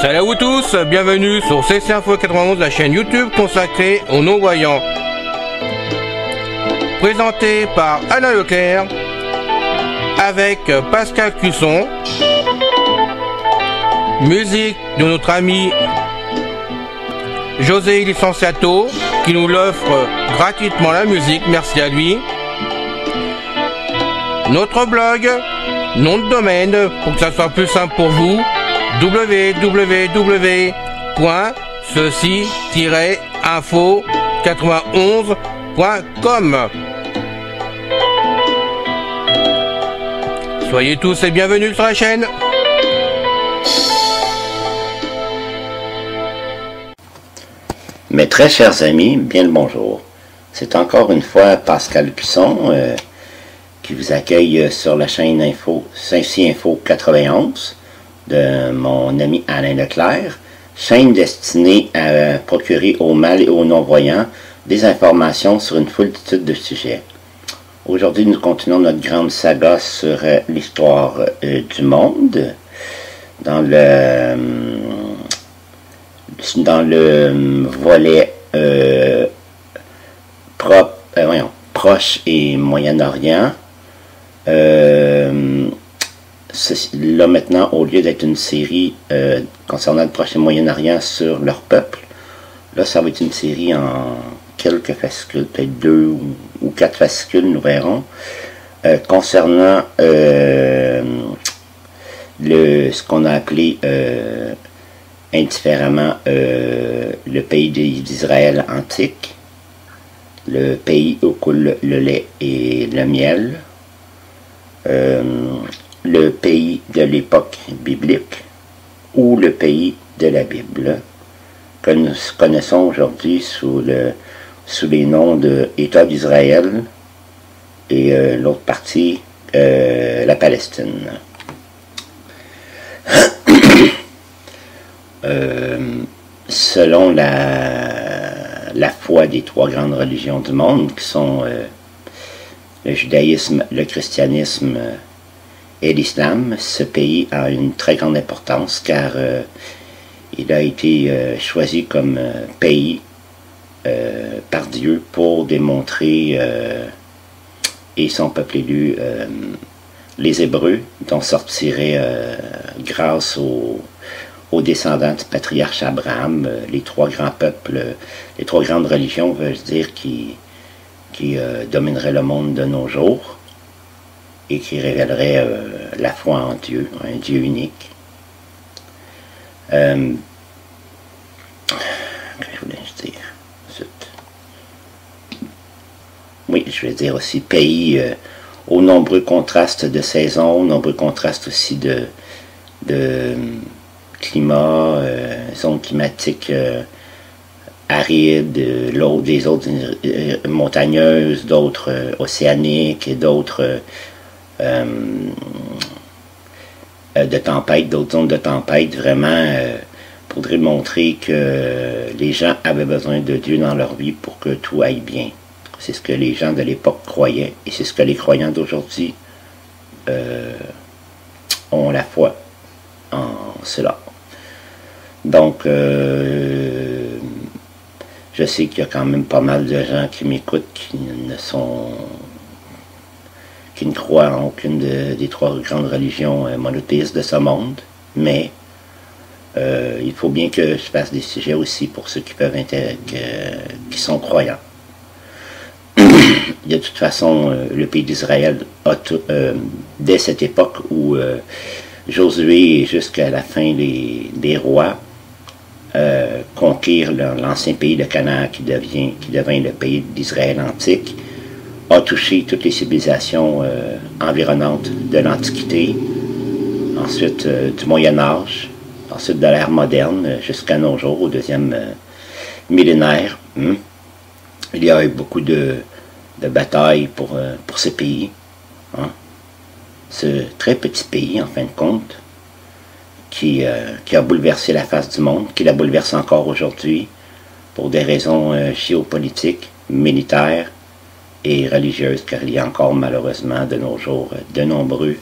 Salut à vous tous, bienvenue sur CC Info 91, la chaîne YouTube consacrée aux non-voyants. Présenté par Alain Leclerc, avec Pascal Cusson. Musique de notre ami José Licenciato, qui nous l'offre gratuitement la musique, merci à lui. Notre blog, nom de domaine, pour que ça soit plus simple pour vous, www.ceci-info91.com. Soyez tous et bienvenus sur la chaîne. Mes très chers amis, bien le bonjour. C'est encore une fois Pascal Cusson qui vous accueille sur la chaîne Info, CC Info 91 de mon ami Alain Leclerc, chaîne destinée à procurer aux mal et aux non-voyants des informations sur une foultitude de sujets. Aujourd'hui, nous continuons notre grande saga sur l'histoire du monde dans le volet Proche et Moyen-Orient. Là maintenant, au lieu d'être une série concernant le Proche et Moyen-Orient sur leur peuple, là ça va être une série en quelques fascicules, peut-être 2 ou 4 fascicules, nous verrons, concernant ce qu'on a appelé indifféremment le pays d'Israël antique, le pays où coule le lait et le miel, le pays de l'époque biblique ou le pays de la Bible, que nous connaissons aujourd'hui sous les noms de État d'Israël et l'autre partie, la Palestine. Selon la foi des 3 grandes religions du monde, qui sont le judaïsme, le christianisme et l'islam, ce pays a une très grande importance car il a été choisi comme pays par Dieu pour démontrer, et son peuple élu, les Hébreux, dont sortiraient grâce aux descendants du patriarche Abraham, les 3 grands peuples, les 3 grandes religions, veut dire, qui domineraient le monde de nos jours et qui révélerait la foi en Dieu, un Dieu unique. Que voulais-je dire? Oui, je vais dire aussi pays aux nombreux contrastes de saison, aux nombreux contrastes aussi de climat, zones climatiques arides, des autres montagneuses, d'autres océaniques et d'autres de tempête, d'autres zones de tempête, vraiment pour montrer que les gens avaient besoin de Dieu dans leur vie pour que tout aille bien. C'est ce que les gens de l'époque croyaient, et c'est ce que les croyants d'aujourd'hui ont la foi en cela. Donc, je sais qu'il y a quand même pas mal de gens qui m'écoutent qui ne croient en aucune des 3 grandes religions monothéistes de ce monde, mais il faut bien que je fasse des sujets aussi pour ceux qui qui sont croyants. De toute façon, le pays d'Israël a dès cette époque où Josué, jusqu'à la fin des rois, conquérir l'ancien pays de Canaan qui devint le pays d'Israël antique, a touché toutes les civilisations environnantes de l'Antiquité, ensuite du Moyen-Âge, ensuite de l'ère moderne jusqu'à nos jours, au 2e millénaire. Il y a eu beaucoup de batailles pour ce pays. Ce très petit pays, en fin de compte, qui a bouleversé la face du monde, qui la bouleverse encore aujourd'hui pour des raisons géopolitiques, militaires et religieuses, car il y a encore malheureusement de nos jours de nombreux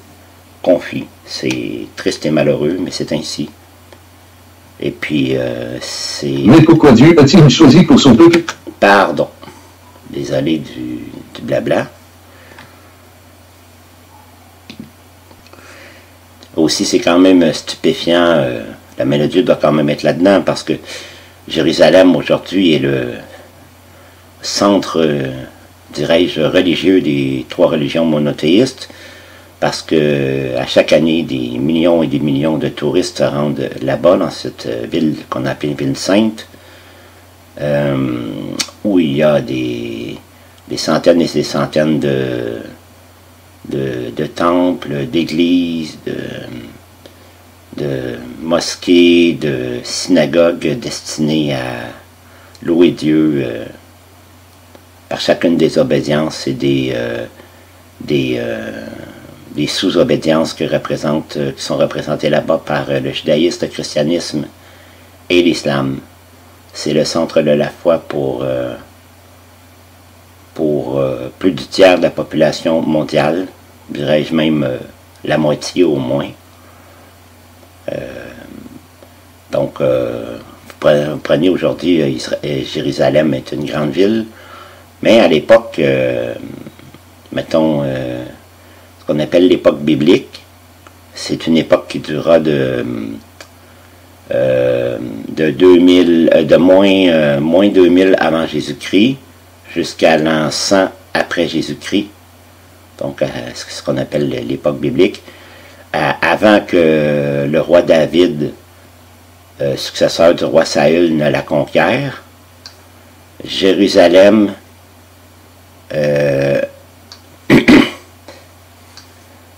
conflits. C'est triste et malheureux, mais c'est ainsi. Et puis, c'est... Mais pourquoi Dieu a-t-il choisi pour son peuple? Pardon. Désolé du blabla. Aussi, c'est quand même stupéfiant. La main de Dieu doit quand même être là-dedans, parce que Jérusalem, aujourd'hui, est le centre, dirais-je, religieux des 3 religions monothéistes, parce que à chaque année, des millions et des millions de touristes se rendent là-bas, dans cette ville qu'on appelle ville sainte, où il y a des centaines et des centaines de temples, d'églises, de mosquées, de synagogues destinées à louer Dieu par chacune des obédiences et des sous-obédiences qui sont représentées là-bas par le judaïsme, le christianisme et l'islam. C'est le centre de la foi pour plus du tiers de la population mondiale, dirais-je même la moitié au moins. Donc, vous prenez aujourd'hui, Jérusalem est une grande ville, mais à l'époque, mettons, ce qu'on appelle l'époque biblique, c'est une époque qui durera de moins 2000 avant Jésus-Christ jusqu'à l'an 100 après Jésus-Christ, donc ce qu'on appelle l'époque biblique, avant que le roi David, successeur du roi Saül, ne la conquiert. Jérusalem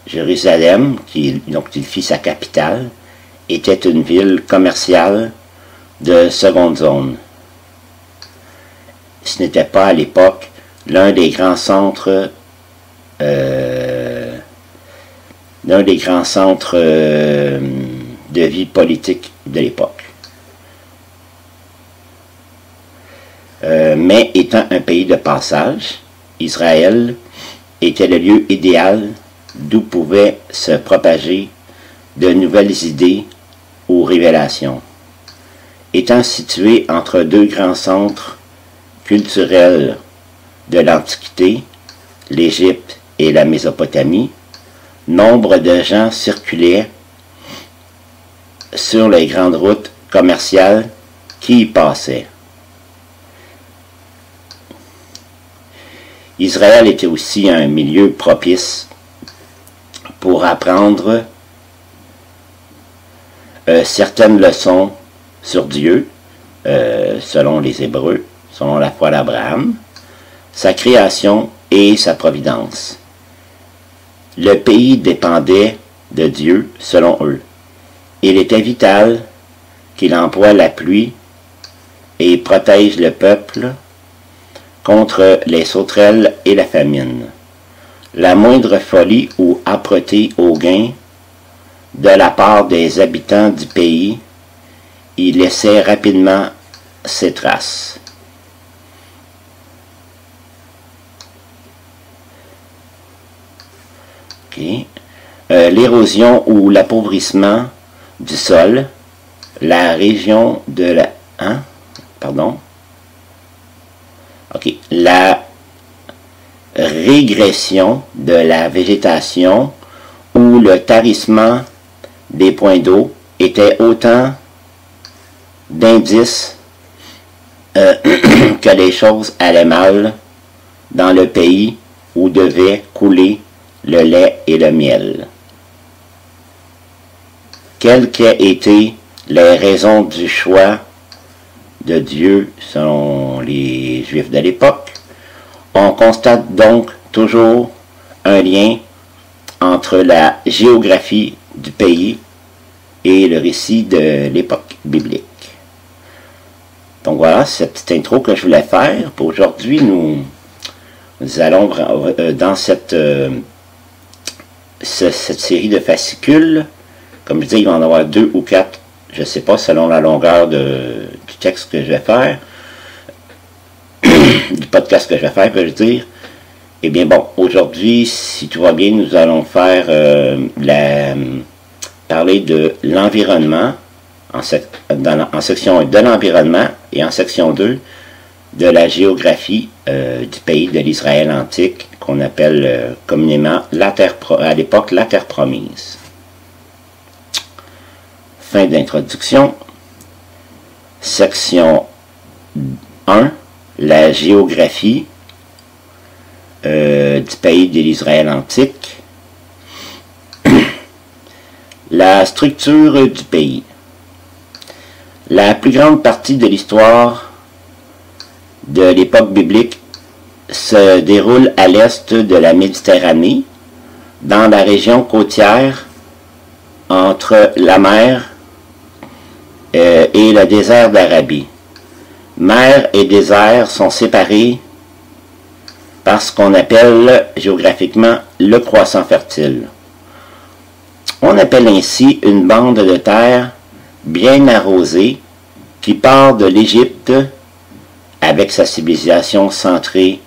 Jérusalem, donc il fit sa capitale, était une ville commerciale de seconde zone. Ce n'était pas à l'époque l'un des grands centres de vie politique de l'époque. Mais étant un pays de passage, Israël était le lieu idéal d'où pouvaient se propager de nouvelles idées ou révélations. Étant situé entre 2 grands centres culturels de l'Antiquité, l'Égypte et la Mésopotamie, nombre de gens circulaient sur les grandes routes commerciales qui y passaient. Israël était aussi un milieu propice pour apprendre certaines leçons sur Dieu, selon les Hébreux, selon la foi d'Abraham, sa création et sa providence. Le pays dépendait de Dieu, selon eux. Il était vital qu'il envoie la pluie et protège le peuple contre les sauterelles et la famine. La moindre folie ou âpreté au gain de la part des habitants du pays y laissait rapidement ses traces. Okay. L'érosion ou l'appauvrissement du sol, la région de la... La régression de la végétation ou le tarissement des points d'eau étaient autant d'indices que les choses allaient mal dans le pays où devait couler le lait et le miel. Quelles qu'aient été les raisons du choix de Dieu selon les Juifs de l'époque, on constate donc toujours un lien entre la géographie du pays et le récit de l'époque biblique. Donc voilà, cette petite intro que je voulais faire. Pour aujourd'hui, nous allons dans cette série de fascicules Comme je dis, il va en avoir 2 ou 4, je ne sais pas, selon la longueur du texte que je vais faire, du podcast que je vais faire, veux-je dire. Eh bien bon, aujourd'hui, si tout va bien, nous allons faire parler de l'environnement, en section 1 de l'environnement, et en section 2 de la géographie du pays de l'Israël antique, qu'on appelle communément à l'époque la Terre Promise. Fin d'introduction. Section 1, la géographie du pays de l'Israël antique. La structure du pays. La plus grande partie de l'histoire de l'époque biblique se déroule à l'est de la Méditerranée, dans la région côtière entre la mer et le désert d'Arabie. Mer et désert sont séparés par ce qu'on appelle géographiquement le croissant fertile. On appelle ainsi une bande de terre bien arrosée qui part de l'Égypte avec sa civilisation centrée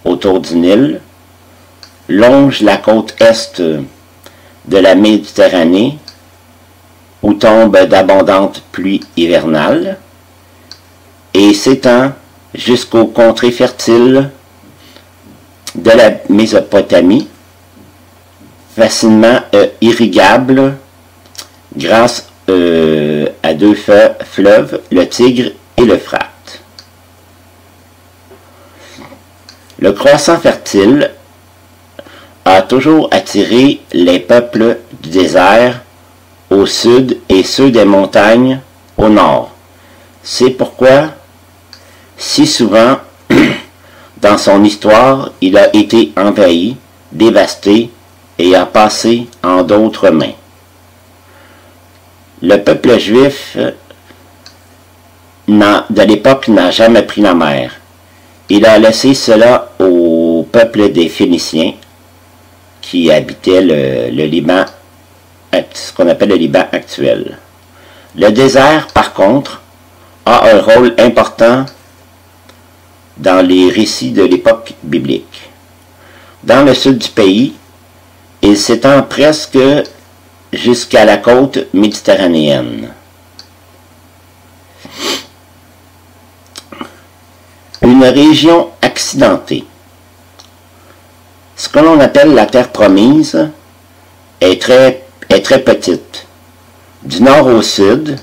autour du Nil, longe la côte est de la Méditerranée où tombent d'abondantes pluies hivernales et s'étend jusqu'aux contrées fertiles de la Mésopotamie, facilement irrigables grâce à 2 fleuves, le Tigre et l'Euphrate. Le croissant fertile a toujours attiré les peuples du désert au sud et ceux des montagnes au nord. C'est pourquoi, si souvent, dans son histoire, il a été envahi, dévasté et a passé en d'autres mains. Le peuple juif de l'époque n'a jamais pris la mer. Il a laissé cela au peuple des Phéniciens qui habitaient le Liban, ce qu'on appelle le Liban actuel. Le désert, par contre, a un rôle important dans les récits de l'époque biblique. Dans le sud du pays, il s'étend presque jusqu'à la côte méditerranéenne. Une région accidentée. Ce que l'on appelle la Terre Promise est très petite. Du nord au sud,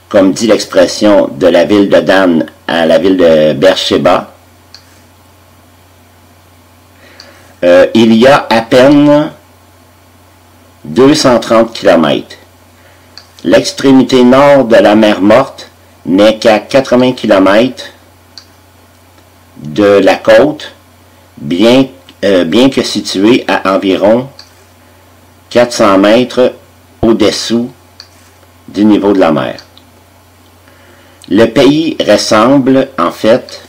comme dit l'expression de la ville de Dan à la ville de Beersheba, il y a à peine 230 km. L'extrémité nord de la mer Morte n'est qu'à 80 km de la côte, bien que située à environ 400 mètres au-dessous du niveau de la mer. Le pays ressemble, en fait,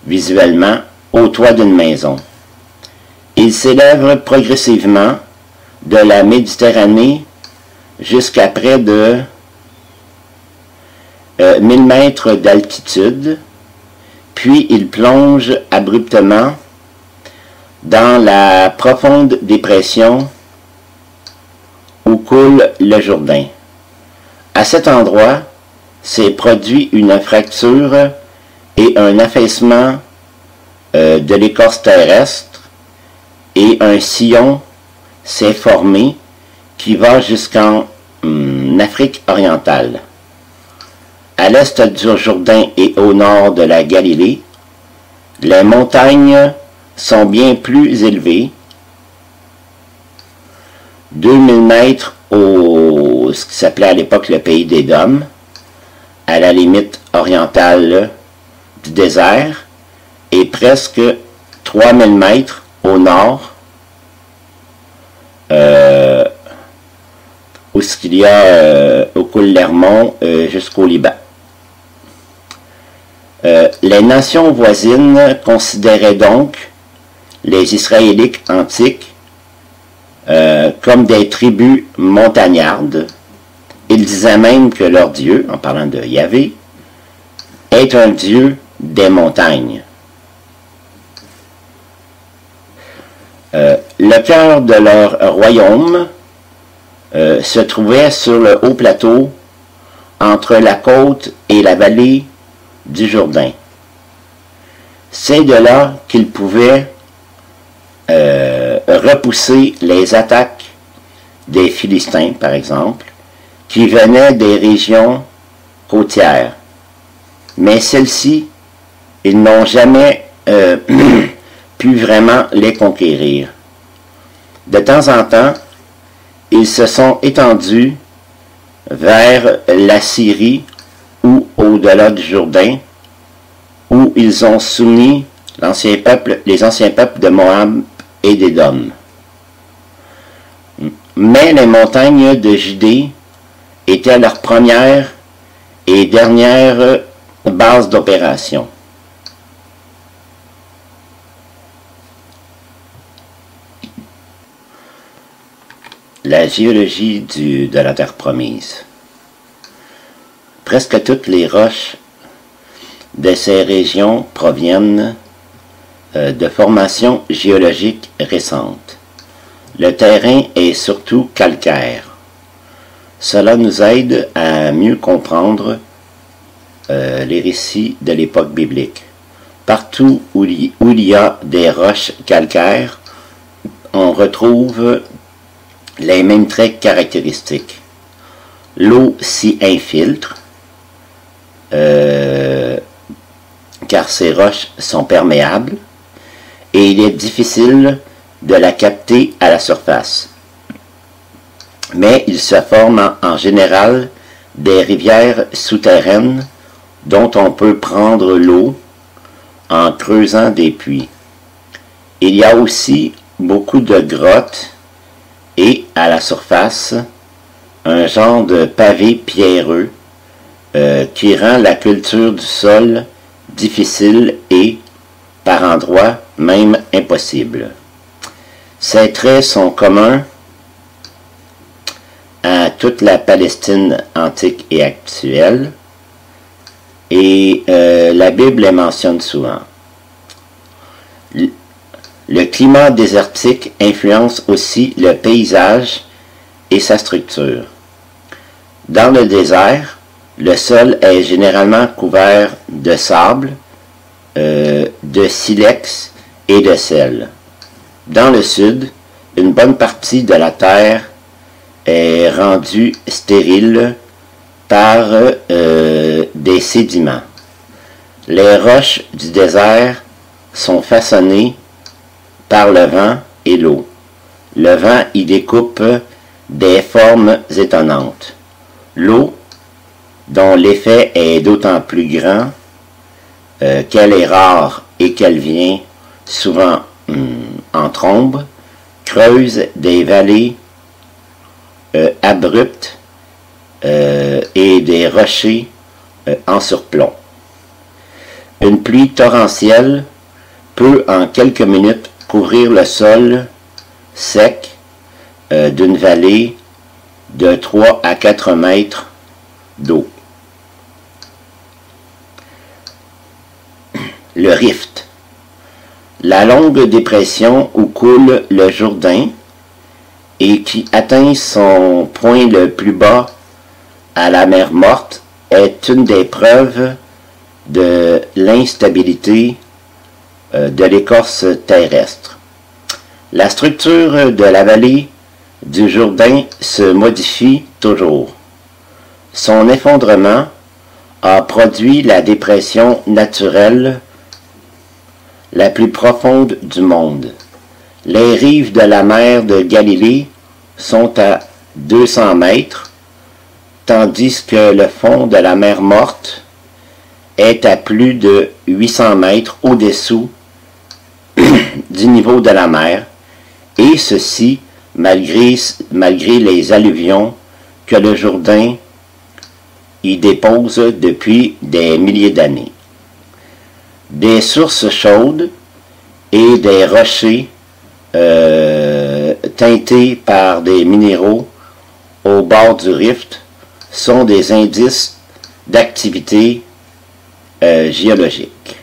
visuellement, au toit d'une maison. Il s'élève progressivement de la Méditerranée jusqu'à près de 1000 mètres d'altitude, puis il plonge abruptement dans la profonde dépression où coule le Jourdain. À cet endroit s'est produit une fracture et un affaissement de l'écorce terrestre et un sillon s'est formé qui va jusqu'en Afrique orientale. À l'est du Jourdain et au nord de la Galilée, les montagnes sont bien plus élevées, 2000 mètres au ce qui s'appelait à l'époque le pays d'Édom, à la limite orientale du désert, et presque 3000 mètres au nord, où ce qu'il y a au coule l'Hermon jusqu'au Liban. Les nations voisines considéraient donc les Israélites antiques comme des tribus montagnardes. Ils disaient même que leur Dieu, en parlant de Yahvé, est un Dieu des montagnes. Le cœur de leur royaume se trouvait sur le haut plateau entre la côte et la vallée du Jourdain. C'est de là qu'ils pouvaient repousser les attaques des Philistins, par exemple, qui venaient des régions côtières. Mais celles-ci, ils n'ont jamais pu vraiment les conquérir. De temps en temps, ils se sont étendus vers la Syrie ou au-delà du Jourdain, où ils ont soumis les anciens peuples de Moab et d'Édom. Mais les montagnes de Judée étaient leur première et dernière base d'opération. La géologie de la terre promise. Presque toutes les roches de ces régions proviennent de formations géologiques récentes. Le terrain est surtout calcaire. Cela nous aide à mieux comprendre les récits de l'époque biblique. Partout où il y a des roches calcaires, on retrouve les mêmes traits caractéristiques. L'eau s'y infiltre, car ces roches sont perméables, et il est difficile de la capter à la surface. Mais il se forme en général des rivières souterraines dont on peut prendre l'eau en creusant des puits. Il y a aussi beaucoup de grottes et à la surface un genre de pavé pierreux qui rend la culture du sol difficile et, par endroits, même impossible. Ces traits sont communs à toute la Palestine antique et actuelle, et la Bible les mentionne souvent. Le climat désertique influence aussi le paysage et sa structure. Dans le désert, le sol est généralement couvert de sable, de silex et de sel. Dans le sud, une bonne partie de la terre est rendue stérile par des sédiments. Les roches du désert sont façonnées par le vent et l'eau. Le vent y découpe des formes étonnantes. L'eau, dont l'effet est d'autant plus grand qu'elle est rare et qu'elle vient souvent en trombe, creuse des vallées abruptes et des rochers en surplomb. Une pluie torrentielle peut en quelques minutes couvrir le sol sec d'une vallée de 3 à 4 mètres d'eau. Le rift. La longue dépression où coule le Jourdain et qui atteint son point le plus bas à la mer Morte est une des preuves de l'instabilité de l'écorce terrestre. La structure de la vallée du Jourdain se modifie toujours. Son effondrement a produit la dépression naturelle la plus profonde du monde. Les rives de la mer de Galilée sont à 200 mètres, tandis que le fond de la mer Morte est à plus de 800 mètres au-dessous du niveau de la mer, et ceci malgré les alluvions que le Jourdain y dépose depuis des milliers d'années. Des sources chaudes et des rochers teintés par des minéraux au bord du rift sont des indices d'activité géologique.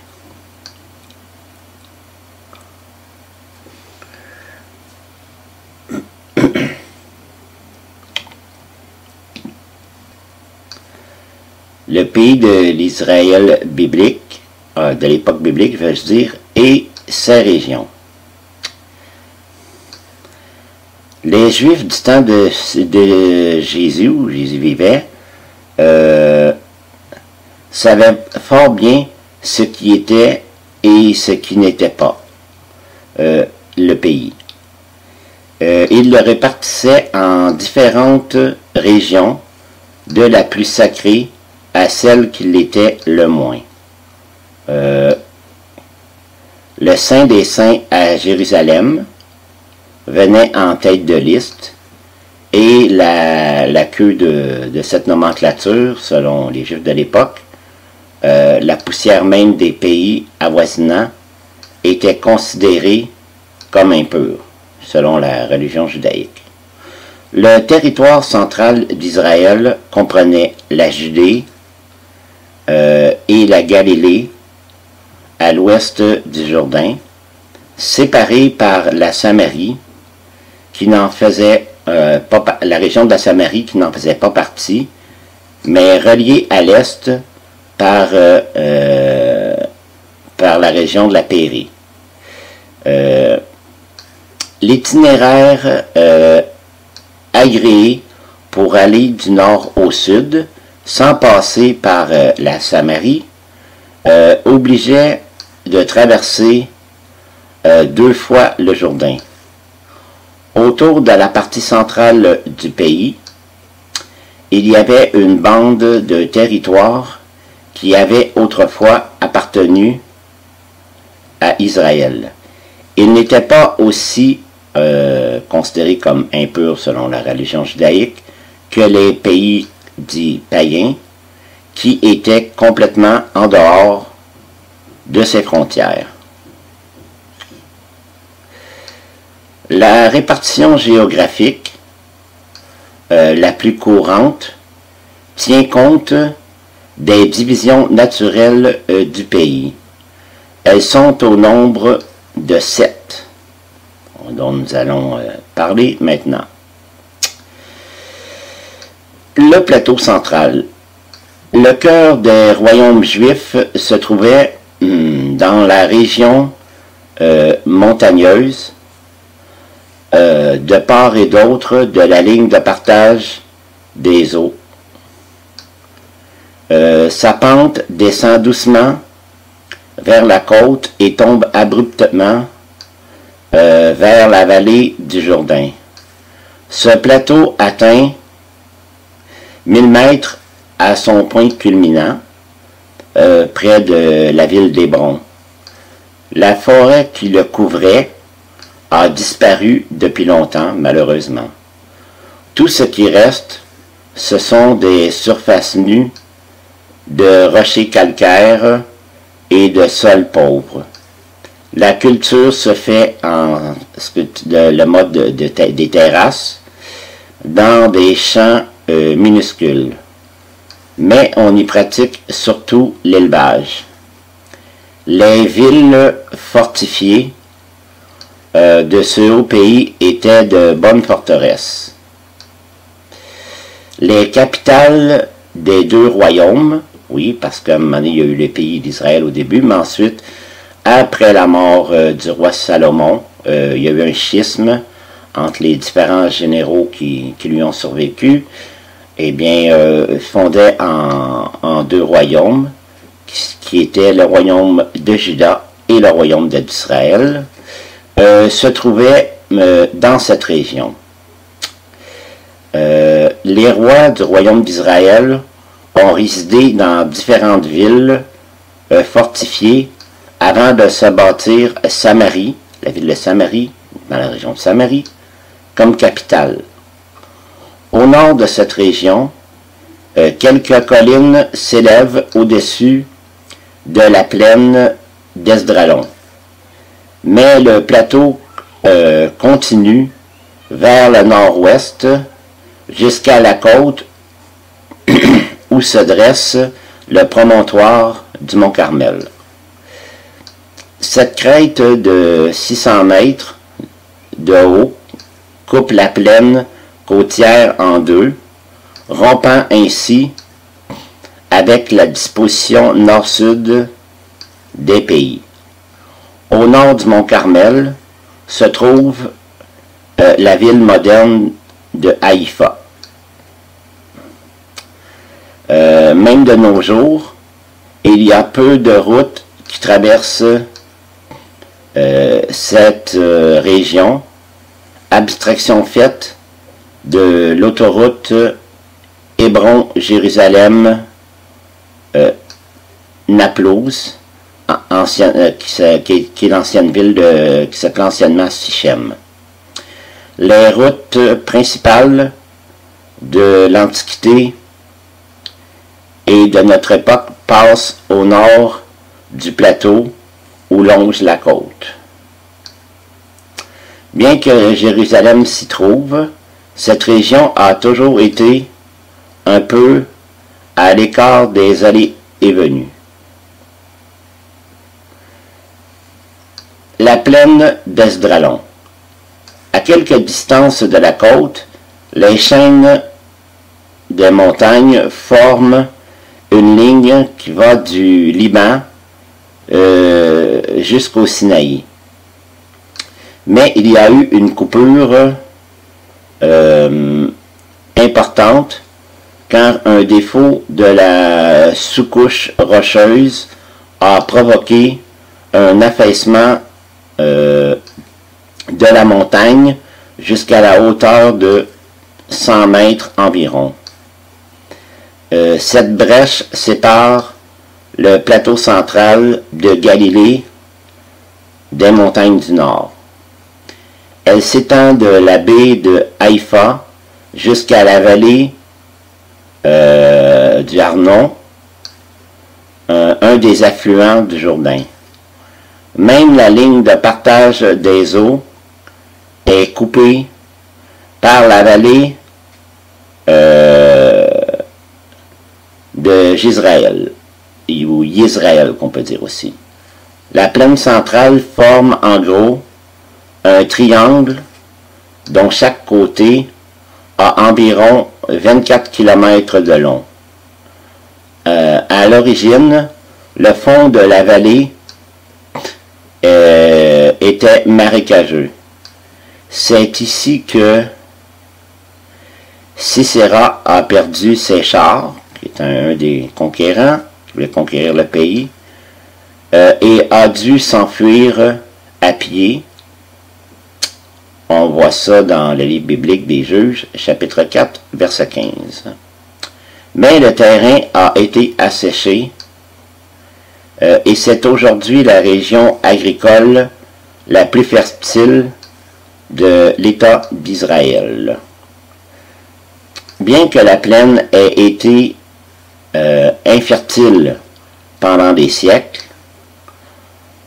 Le pays de l'Israël biblique, de l'époque biblique, veux-je dire, et ses régions. Les Juifs du temps de Jésus, où Jésus vivait, savaient fort bien ce qui était et ce qui n'était pas le pays. Ils le répartissaient en différentes régions, de la plus sacrée à celle qui l'était le moins. Le Saint des Saints à Jérusalem venait en tête de liste, et la queue de cette nomenclature, selon les Juifs de l'époque, la poussière même des pays avoisinants était considérée comme impure, selon la religion judaïque. Le territoire central d'Israël comprenait la Judée et la Galilée à l'ouest du Jourdain, séparés par la Samarie, qui n'en faisait pas, la région de la Samarie qui n'en faisait pas partie, mais reliée à l'est par la région de la Périe. L'itinéraire agréé pour aller du nord au sud, sans passer par la Samarie, obligeait de traverser 2 fois le Jourdain. Autour de la partie centrale du pays, il y avait une bande de territoire qui avait autrefois appartenu à Israël. Il n'était pas aussi considéré comme impur selon la religion judaïque que les pays dits païens qui étaient complètement en dehors de ses frontières. La répartition géographique la plus courante tient compte des divisions naturelles du pays. Elles sont au nombre de 7, dont nous allons parler maintenant. Le plateau central. Le cœur des royaumes juifs se trouvait dans la région montagneuse, de part et d'autre de la ligne de partage des eaux. Sa pente descend doucement vers la côte et tombe abruptement vers la vallée du Jourdain. Ce plateau atteint 1000 mètres à son point culminant, près de la ville d'Hébron. La forêt qui le couvrait a disparu depuis longtemps, malheureusement. Tout ce qui reste, ce sont des surfaces nues de rochers calcaires et de sols pauvres. La culture se fait en le mode des terrasses, dans des champs minuscules. Mais on y pratique surtout l'élevage. Les villes fortifiées de ce haut pays étaient de bonnes forteresses. Les capitales des 2 royaumes, oui, parce qu'à un moment donné, il y a eu les pays d'Israël au début, mais ensuite, après la mort du roi Salomon, il y a eu un schisme entre les différents généraux qui lui ont survécu. Eh bien, fondait en 2 royaumes, qui étaient le royaume de Juda et le royaume d'Israël, se trouvaient dans cette région. Les rois du royaume d'Israël ont résidé dans différentes villes fortifiées avant de se bâtir Samarie, la ville de Samarie, dans la région de Samarie, comme capitale. Au nord de cette région, quelques collines s'élèvent au-dessus de la plaine d'Esdralon. Mais le plateau continue vers le nord-ouest jusqu'à la côte où se dresse le promontoire du Mont Carmel. Cette crête de 600 mètres de haut coupe la plaine côtière en deux, rompant ainsi avec la disposition nord-sud des pays. Au nord du Mont Carmel se trouve la ville moderne de Haïfa. Même de nos jours, il y a peu de routes qui traversent cette région, abstraction faite de l'autoroute Hébron-Jérusalem Naplouse, qui est l'ancienne ville qui s'appelait anciennement Sichem. Les routes principales de l'Antiquité et de notre époque passent au nord du plateau où longe la côte. Bien que Jérusalem s'y trouve, cette région a toujours été un peu à l'écart des allées et venues. La plaine d'Esdralon. À quelques distances de la côte, les chaînes de montagnes forment une ligne qui va du Liban jusqu'au Sinaï. Mais il y a eu une coupure importante car un défaut de la sous-couche rocheuse a provoqué un affaissement de la montagne jusqu'à la hauteur de 100 mètres environ. Cette brèche sépare le plateau central de Galilée des montagnes du Nord. Elle s'étend de la baie de Haïfa jusqu'à la vallée du Arnon, un des affluents du Jourdain. Même la ligne de partage des eaux est coupée par la vallée de Jisraël, ou Yisraël qu'on peut dire aussi. La plaine centrale forme en gros un triangle dont chaque côté a environ 24 km de long. À l'origine, le fond de la vallée était marécageux. C'est ici que Sisera a perdu ses chars, qui est un des conquérants, qui voulait conquérir le pays, et a dû s'enfuir à pied. On voit ça dans le livre biblique des Juges, chapitre 4, verset 15. Mais le terrain a été asséché et c'est aujourd'hui la région agricole la plus fertile de l'État d'Israël. Bien que la plaine ait été infertile pendant des siècles,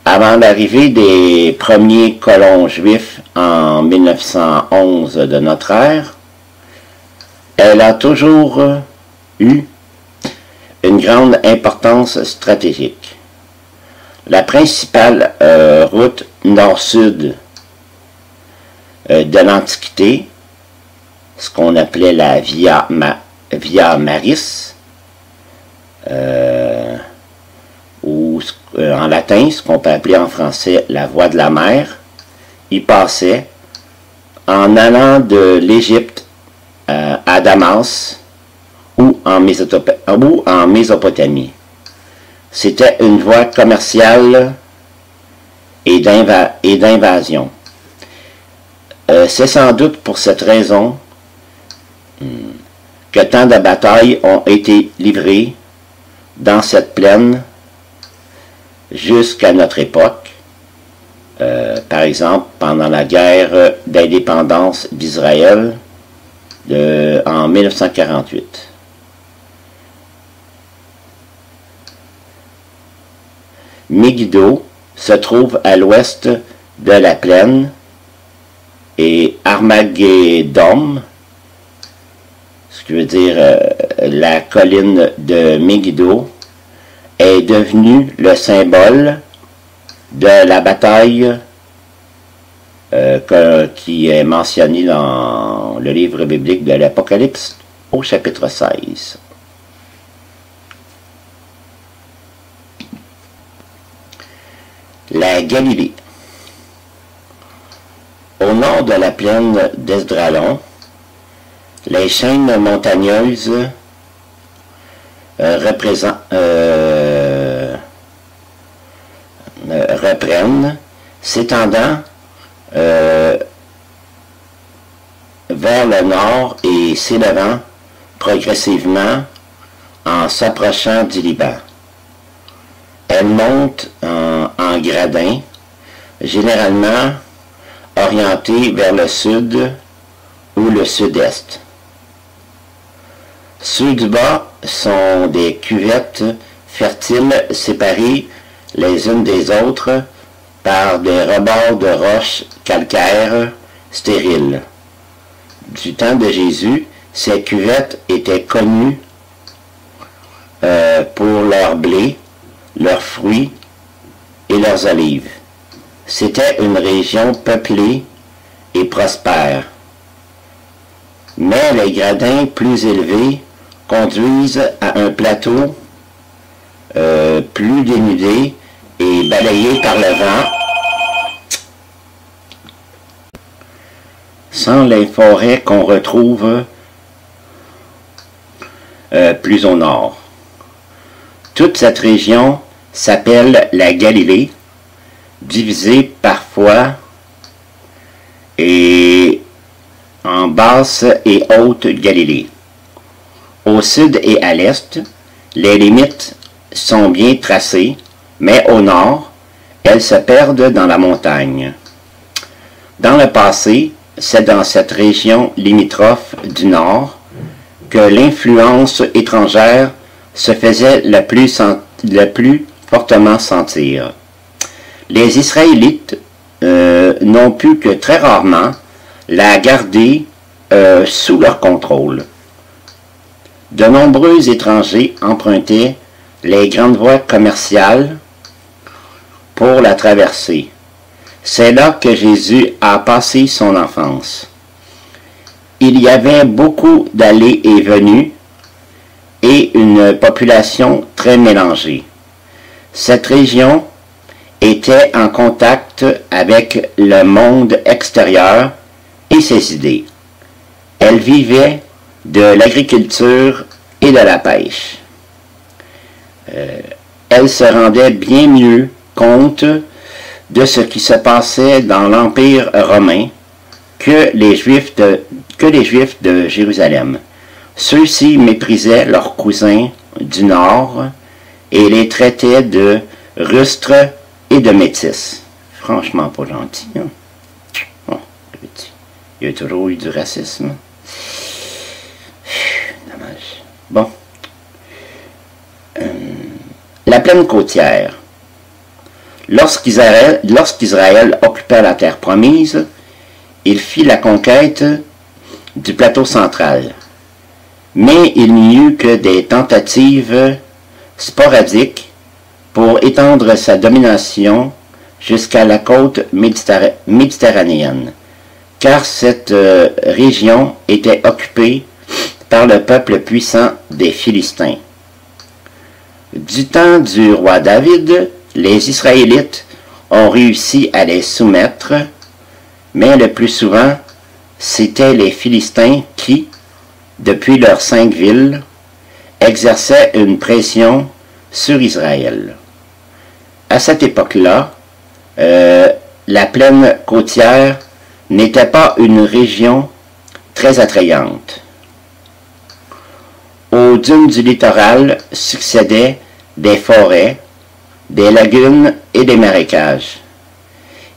avant l'arrivée des premiers colons juifs en 1911 de notre ère, elle a toujours eu une grande importance stratégique. La principale route nord-sud de l'Antiquité, ce qu'on appelait la Via Maris, ou en latin, ce qu'on peut appeler en français la voie de la mer, y passait en allant de l'Égypte à Damas ou en Mésopotamie. C'était une voie commerciale et d'invasion. C'est sans doute pour cette raison que tant de batailles ont été livrées dans cette plaine jusqu'à notre époque, par exemple pendant la guerre d'indépendance d'Israël en 1948. Megiddo se trouve à l'ouest de la plaine et Armageddon, ce qui veut dire la colline de Megiddo, est devenue le symbole de la bataille qui est mentionnée dans le livre biblique de l'Apocalypse au chapitre 16. La Galilée. Au nord de la plaine d'Esdralon, les chaînes montagneuses reprennent, s'étendant vers le nord et s'élevant progressivement en s'approchant du Liban. Elles montent en gradins, généralement orientées vers le sud ou le sud-est. Ceux du bas sont des cuvettes fertiles séparées les unes des autres par des rebords de roches calcaires stériles. Du temps de Jésus, ces cuvettes étaient connues pour leur blé, leurs fruits et leurs olives. C'était une région peuplée et prospère. Mais les gradins plus élevés conduisent à un plateau plus dénudé et balayé par le vent, sans les forêts qu'on retrouve plus au nord. Toute cette région s'appelle la Galilée, divisée parfois et en basse et haute Galilée. Au sud et à l'est, les limites sont bien tracées, mais au nord, elles se perdent dans la montagne. Dans le passé, c'est dans cette région limitrophe du nord que l'influence étrangère se faisait le plus fortement sentir. Les Israélites n'ont pu que très rarement la garder sous leur contrôle. De nombreux étrangers empruntaient les grandes voies commerciales pour la traverser. C'est là que Jésus a passé son enfance. Il y avait beaucoup d'allées et venues et une population très mélangée. Cette région était en contact avec le monde extérieur et ses idées. Elle vivait de l'agriculture et de la pêche. Elle se rendait bien mieux compte de ce qui se passait dans l'Empire romain que les Juifs de Jérusalem. Ceux-ci méprisaient leurs cousins du Nord et les traitaient de rustres et de métis. Franchement pas gentil. Hein? Bon, il y a toujours eu du racisme. Dommage. Bon. La plaine côtière. Lorsqu'Israël occupa la terre promise, il fit la conquête du plateau central. Mais il n'y eut que des tentatives sporadiques pour étendre sa domination jusqu'à la côte méditerranéenne, car cette région était occupée par le peuple puissant des Philistins. Du temps du roi David, les Israélites ont réussi à les soumettre, mais le plus souvent, c'étaient les Philistins qui, depuis leurs 5 villes, exerçaient une pression sur Israël. À cette époque-là, la plaine côtière n'était pas une région très attrayante. Aux dunes du littoral succédaient des forêts, des lagunes et des marécages.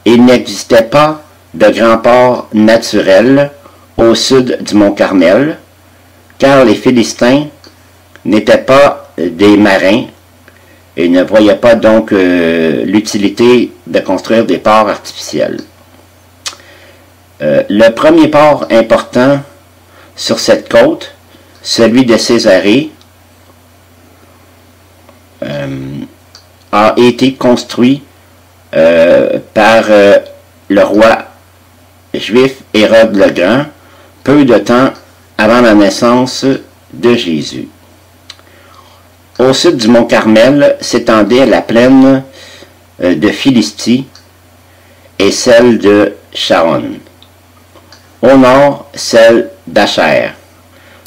Il n'existait pas de grands ports naturels au sud du mont Carmel, car les Philistins n'étaient pas des marins et ne voyaient pas donc l'utilité de construire des ports artificiels. Le premier port important sur cette côte, celui de Césarée, a été construit par le roi juif Hérode le Grand, peu de temps avant la naissance de Jésus. Au sud du mont Carmel s'étendait la plaine de Philistie et celle de Sharon. Au nord, celle d'Acher.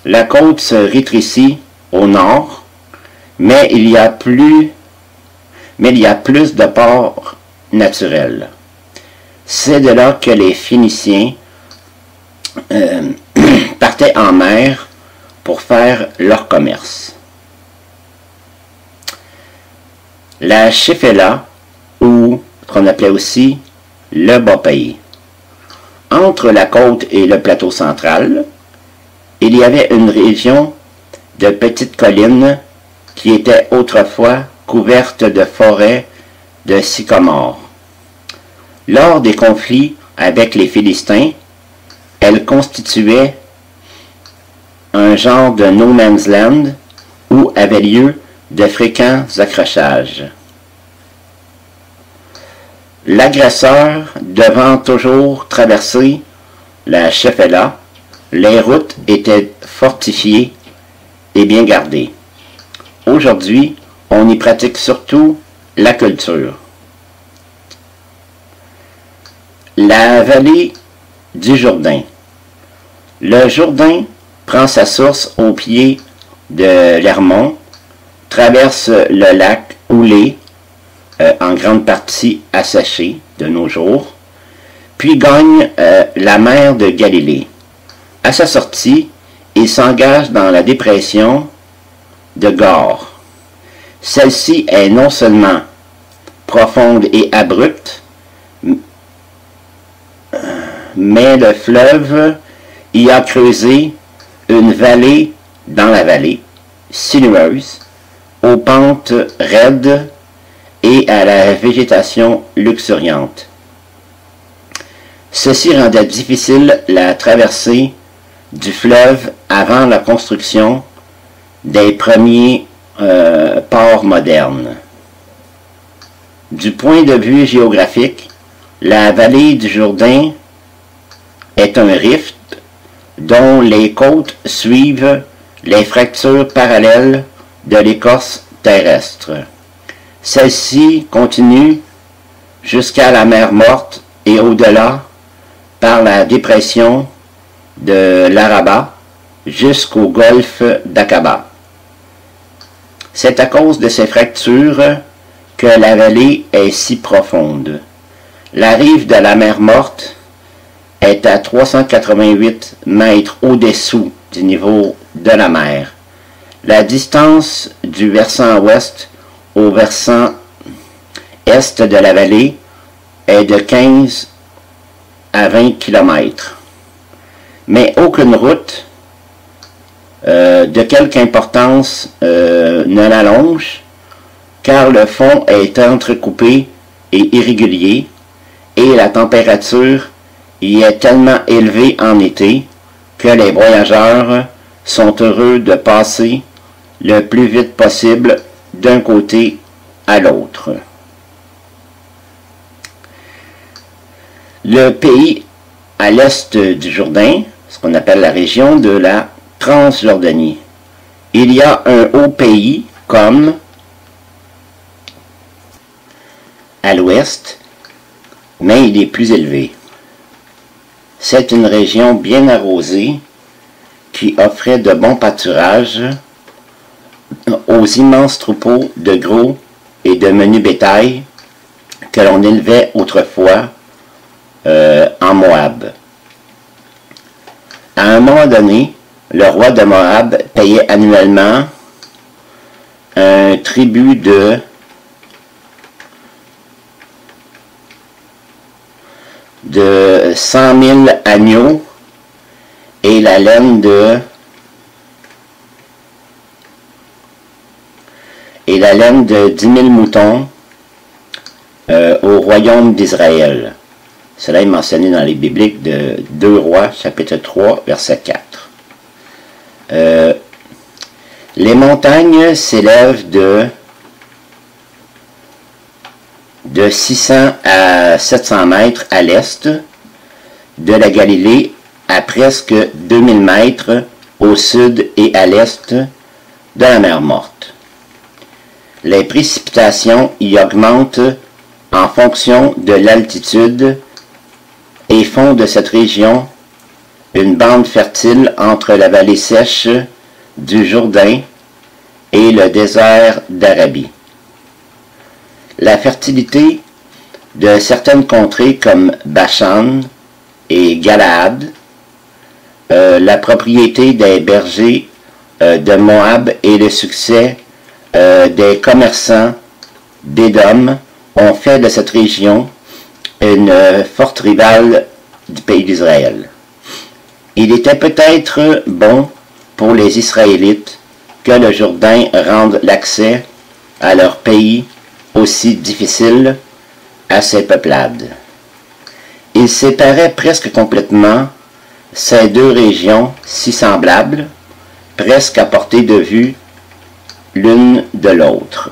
La côte se rétrécit au nord, mais il y a plus de ports naturels. C'est de là que les Phéniciens partaient en mer pour faire leur commerce. La Shéphéla, ou qu'on appelait aussi le Bas-Pays. Entre la côte et le plateau central, il y avait une région de petites collines qui était autrefois couverte de forêts de sycomores. Lors des conflits avec les Philistins, elle constituait un genre de no man's land où avaient lieu de fréquents accrochages. L'agresseur devant toujours traverser la Shéphéla, les routes étaient fortifiées et bien gardées. Aujourd'hui, on y pratique surtout la culture. La vallée du Jourdain. Le Jourdain prend sa source au pied de l'Hermon, traverse le lac Oulé, en grande partie asséché de nos jours, puis gagne la mer de Galilée. À sa sortie, il s'engage dans la dépression de Gore. Celle-ci est non seulement profonde et abrupte, mais le fleuve y a creusé une vallée dans la vallée, sinueuse, aux pentes raides et à la végétation luxuriante. Ceci rendait difficile la traversée du fleuve avant la construction des premiers ports modernes. Du point de vue géographique, la vallée du Jourdain est un rift dont les côtes suivent les fractures parallèles de l'écorce terrestre. Celle-ci continue jusqu'à la mer Morte et au-delà par la dépression de l'Araba jusqu'au golfe d'Aqaba. C'est à cause de ces fractures que la vallée est si profonde. La rive de la mer Morte est à 388 mètres au-dessous du niveau de la mer. La distance du versant ouest au versant est de la vallée est de 15 à 20 km. Mais aucune route de quelque importance ne l'allonge, car le fond est entrecoupé et irrégulier, et la température y est tellement élevée en été que les voyageurs sont heureux de passer le plus vite possible d'un côté à l'autre. Le pays à l'est du Jourdain, ce qu'on appelle la région de la Transjordanie. Il y a un haut pays comme à l'ouest, mais il est plus élevé. C'est une région bien arrosée qui offrait de bons pâturages aux immenses troupeaux de gros et de menu bétail que l'on élevait autrefois en Moab. À un moment donné, le roi de Moab payait annuellement un tribut de 100 000 agneaux et la laine de 10 000 moutons au royaume d'Israël. Cela est mentionné dans les bibliques de 2 Rois, chapitre 3, verset 4. Les montagnes s'élèvent de 600 à 700 mètres à l'est de la Galilée, à presque 2000 mètres au sud et à l'est de la mer Morte. Les précipitations y augmentent en fonction de l'altitude et font de cette région une bande fertile entre la vallée sèche du Jourdain et le désert d'Arabie. La fertilité de certaines contrées comme Bashan et Galaad, la propriété des bergers de Moab et le succès des commerçants d'Édom ont fait de cette région une forte rivale du pays d'Israël. Il était peut-être bon pour les Israélites que le Jourdain rende l'accès à leur pays aussi difficile à ces peuplades. Il séparait presque complètement ces deux régions si semblables, presque à portée de vue l'une de l'autre.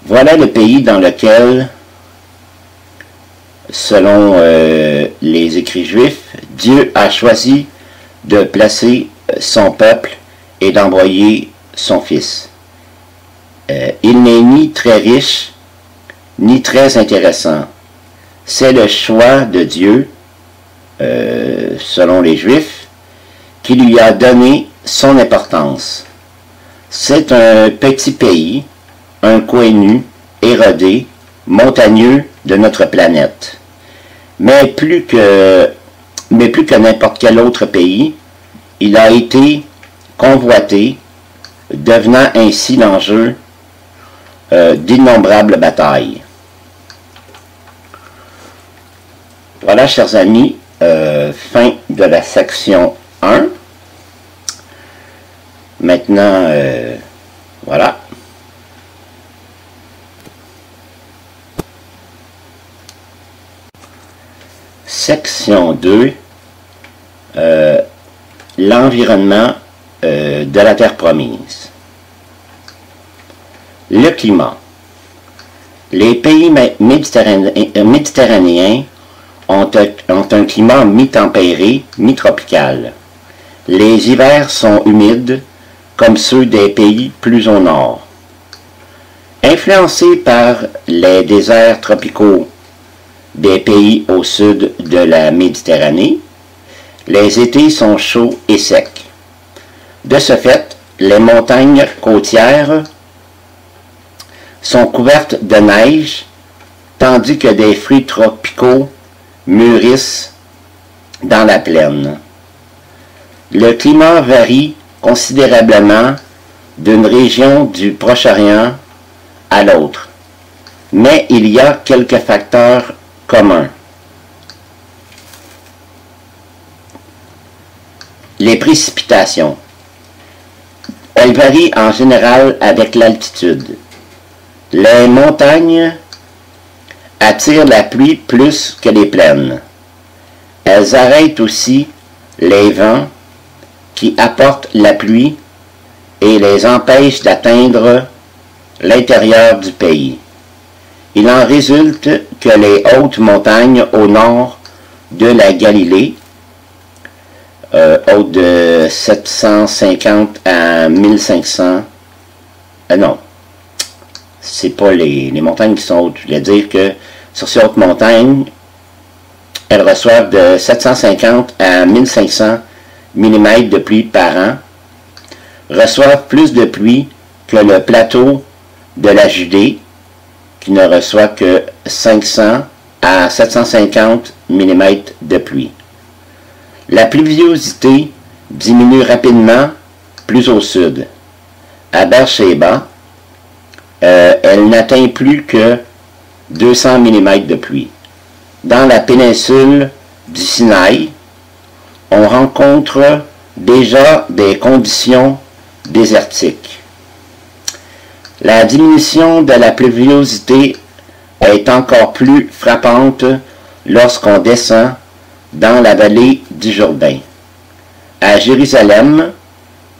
Voilà le pays dans lequel, selon les écrits juifs, Dieu a choisi de placer son peuple et d'envoyer son Fils. Il n'est ni très riche, ni très intéressant. C'est le choix de Dieu, selon les Juifs, qui lui a donné son importance. C'est un petit pays, un coin nu, érodé, montagneux de notre planète. Mais plus que n'importe quel autre pays, il a été convoité, devenant ainsi l'enjeu d'innombrables batailles. Voilà, chers amis, fin de la section 1. Maintenant, voilà. Section 2, l'environnement de la terre promise. Le climat. Les pays méditerranéens ont un climat mi-tempéré, mi-tropical. Les hivers sont humides, comme ceux des pays plus au nord. Influencés par les déserts tropicaux des pays au sud de la Méditerranée, les étés sont chauds et secs. De ce fait, les montagnes côtières sont couvertes de neige, tandis que des fruits tropicaux mûrissent dans la plaine. Le climat varie considérablement d'une région du Proche-Orient à l'autre, mais il y a quelques facteurs communs. Les précipitations. Elles varient en général avec l'altitude. Les montagnes attirent la pluie plus que les plaines. Elles arrêtent aussi les vents qui apportent la pluie et les empêchent d'atteindre l'intérieur du pays. Il en résulte que les hautes montagnes au nord de la Galilée, hautes de 750 à 1500, non, c'est pas les montagnes qui sont hautes. Je voulais dire que sur ces hautes montagnes, elles reçoivent de 750 à 1500 mm de pluie par an, reçoivent plus de pluie que le plateau de la Judée, qui ne reçoit que 500 à 750 mm de pluie. La pluviosité diminue rapidement plus au sud. À Beersheba, elle n'atteint plus que 200 mm de pluie. Dans la péninsule du Sinaï, on rencontre déjà des conditions désertiques. La diminution de la pluviosité est encore plus frappante lorsqu'on descend dans la vallée du Jourdain. À Jérusalem,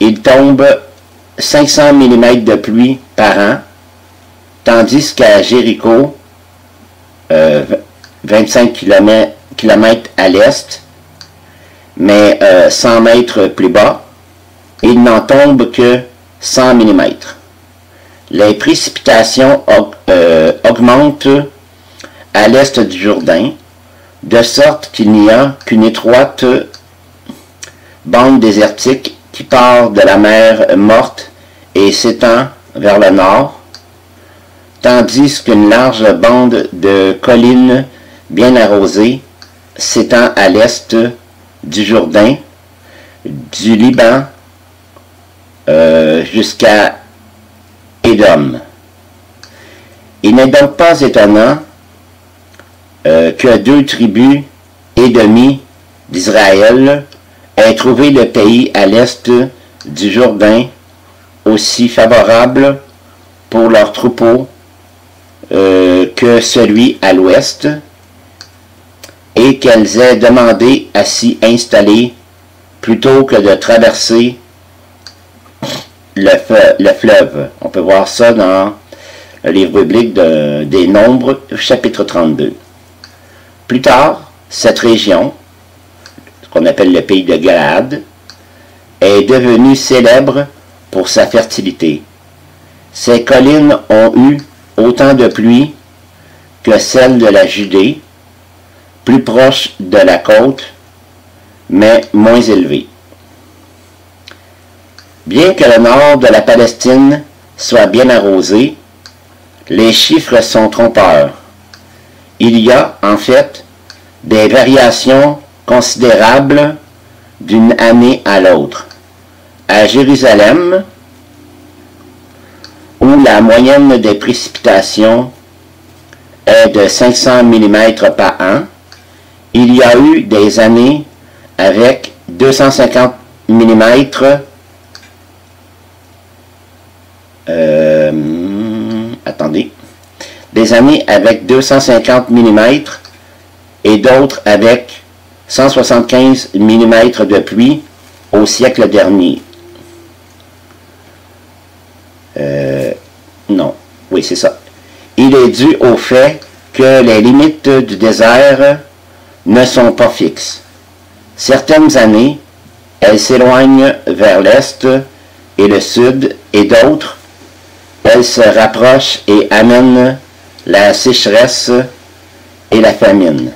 il tombe 500 mm de pluie par an, tandis qu'à Jéricho, 25 km à l'est, mais 100 mètres plus bas, il n'en tombe que 100 mm. Les précipitations augmentent à l'est du Jourdain, de sorte qu'il n'y a qu'une étroite bande désertique qui part de la mer Morte et s'étend vers le nord, tandis qu'une large bande de collines bien arrosées s'étend à l'est du Jourdain, du Liban jusqu'à Édom. Il n'est donc pas étonnant que 2 tribus édomies d'Israël aient trouvé le pays à l'est du Jourdain aussi favorable pour leurs troupeaux que celui à l'ouest, et qu'elles aient demandé à s'y installer plutôt que de traverser le fleuve. On peut voir ça dans le livre biblique des Nombres, chapitre 32. Plus tard, cette région, ce qu'on appelle le pays de Galaad, est devenue célèbre pour sa fertilité. Ces collines ont eu autant de pluie que celles de la Judée, plus proche de la côte, mais moins élevée. Bien que le nord de la Palestine soit bien arrosé, les chiffres sont trompeurs. Il y a, en fait, des variations considérables d'une année à l'autre. À Jérusalem, où la moyenne des précipitations est de 500 mm par an, il y a eu des années avec 250 mm, des années avec 250 mm et d'autres avec 175 mm de pluie au siècle dernier. Non, oui, c'est ça. Il est dû au fait que les limites du désert ne sont pas fixes. Certaines années, elles s'éloignent vers l'est et le sud, et d'autres, elles se rapprochent et amènent la sécheresse et la famine.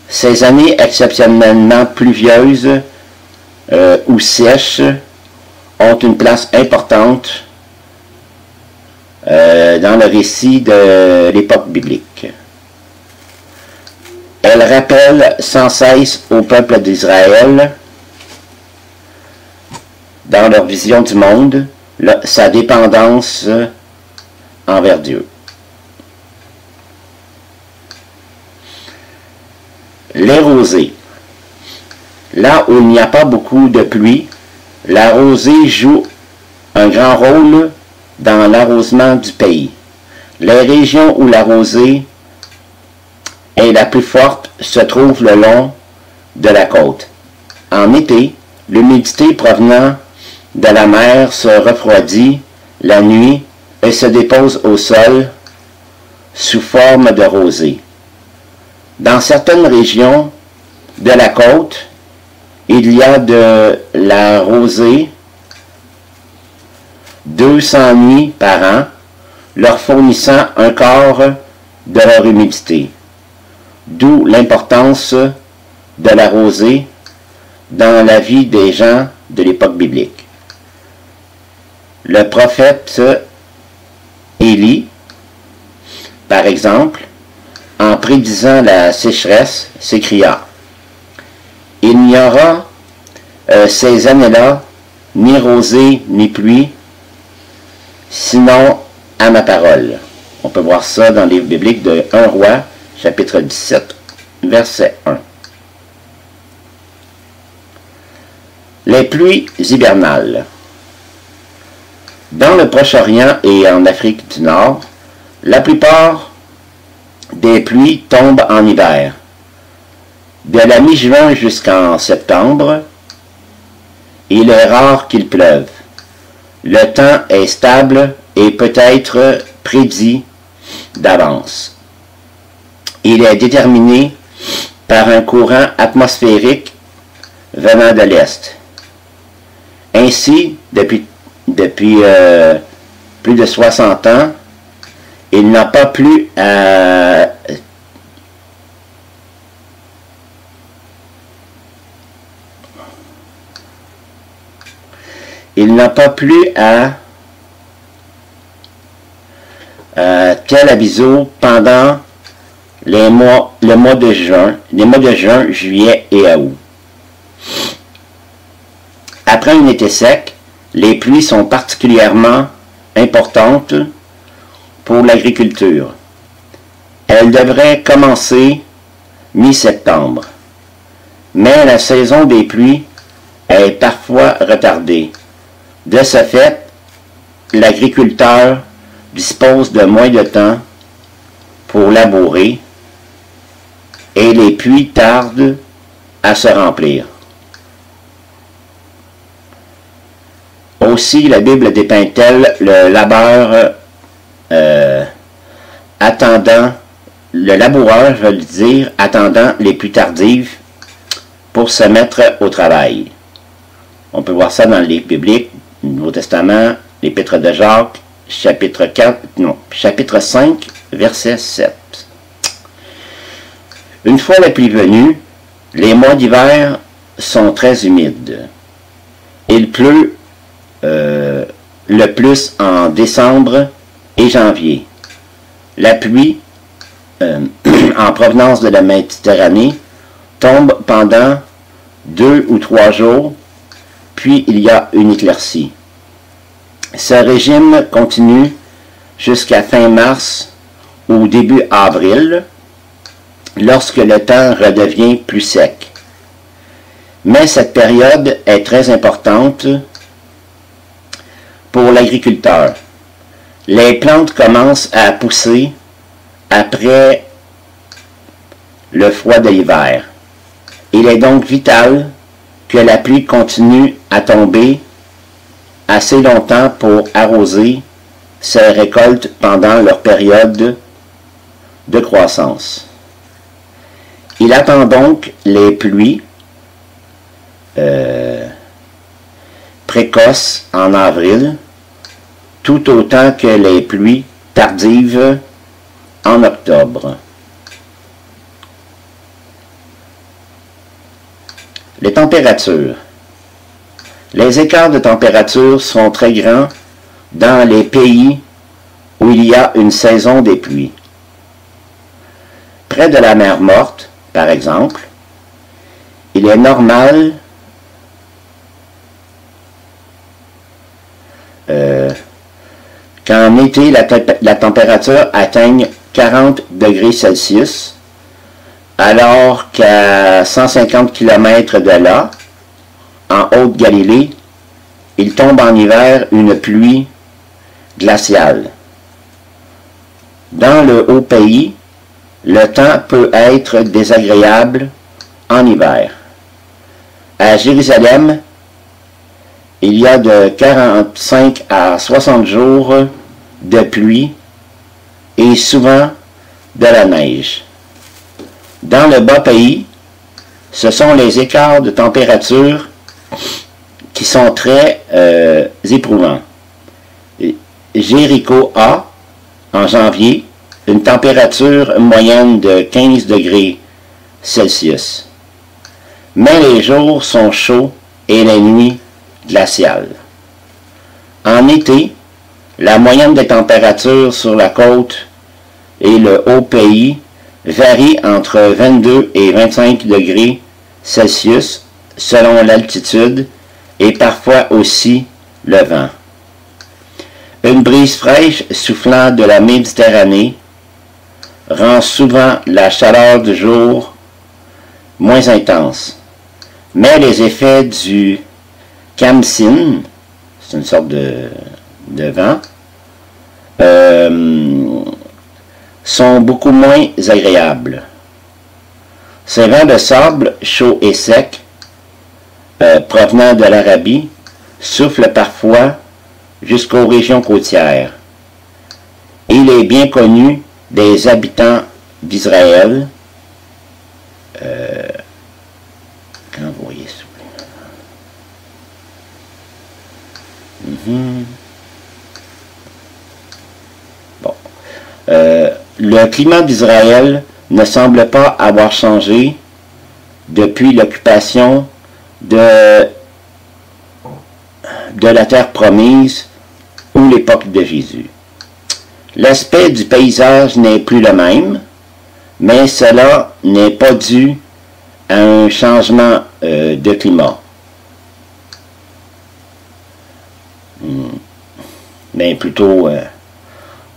Ces années exceptionnellement pluvieuses ou sèches ont une place importante dans le récit de l'époque biblique. Elle rappelle sans cesse au peuple d'Israël, dans leur vision du monde, sa dépendance envers Dieu. Les rosées. Là où il n'y a pas beaucoup de pluie, la rosée joue un grand rôle dans l'arrosement du pays. Les régions où la rosée est la plus forte se trouvent le long de la côte. En été, l'humidité provenant de la mer se refroidit la nuit et se dépose au sol sous forme de rosée. Dans certaines régions de la côte, il y a de la rosée 200 nuits par an, leur fournissant un quart de leur humidité. D'où l'importance de la rosée dans la vie des gens de l'époque biblique. Le prophète Élie, par exemple, en prédisant la sécheresse, s'écria: « Il n'y aura ces années-là ni rosée ni pluie, sinon à ma parole. » On peut voir ça dans les livres bibliques de 1 Roi, chapitre 17, verset 1. Les pluies hivernales. Dans le Proche-Orient et en Afrique du Nord, la plupart des pluies tombent en hiver. De la mi-juin jusqu'en septembre, il est rare qu'il pleuve. Le temps est stable et peut être prédit d'avance. Il est déterminé par un courant atmosphérique venant de l'Est. Ainsi, depuis plus de 60 ans, il n'a pas plu à Tel Aviso pendant les mois de juin, juillet et août. Après un été sec, les pluies sont particulièrement importantes pour l'agriculture. Elles devraient commencer mi-septembre, mais la saison des pluies est parfois retardée. De ce fait, l'agriculteur dispose de moins de temps pour labourer et les puits tardent à se remplir. Aussi, la Bible dépeint-elle le laboureur, je veux le dire, attendant les pluies tardives pour se mettre au travail. On peut voir ça dans le livre biblique, le Nouveau Testament, l'Épître de Jacques, chapitre 5, verset 7. Une fois la pluie venue, les mois d'hiver sont très humides. Il pleut le plus en décembre et janvier. La pluie, en provenance de la Méditerranée, tombe pendant 2 ou 3 jours, puis il y a une éclaircie. Ce régime continue jusqu'à fin mars ou début avril, lorsque le temps redevient plus sec. Mais cette période est très importante pour l'agriculteur. Les plantes commencent à pousser après le froid de l'hiver. Il est donc vital que la pluie continue à tomber assez longtemps pour arroser ces récoltes pendant leur période de croissance. Il attend donc les pluies précoces en avril, tout autant que les pluies tardives en octobre. Les températures. Les écarts de température sont très grands dans les pays où il y a une saison des pluies. Près de la mer Morte, par exemple, il est normal qu'en été, la température atteigne 40 degrés Celsius, alors qu'à 150 km de là, en Haute-Galilée, il tombe en hiver une pluie glaciale. Dans le haut pays, le temps peut être désagréable en hiver. À Jérusalem, il y a de 45 à 60 jours de pluie et souvent de la neige. Dans le bas pays, ce sont les écarts de température qui sont très éprouvants. Jéricho a, en janvier, une température moyenne de 15 degrés Celsius. Mais les jours sont chauds et les nuits glaciales. En été, la moyenne des températures sur la côte et le haut pays varie entre 22 et 25 degrés Celsius selon l'altitude et parfois aussi le vent. Une brise fraîche soufflant de la Méditerranée rend souvent la chaleur du jour moins intense, mais les effets du Khamsin, c'est une sorte de vent, sont beaucoup moins agréables. Ces vents de sable chaud et sec, provenant de l'Arabie, soufflent parfois jusqu'aux régions côtières. Il est bien connu des habitants d'Israël. Quand vous voyez, s'il vous plaît. Bon. Le climat d'Israël ne semble pas avoir changé depuis l'occupation de la terre promise ou l'époque de Jésus. L'aspect du paysage n'est plus le même, mais cela n'est pas dû à un changement de climat. Mais plutôt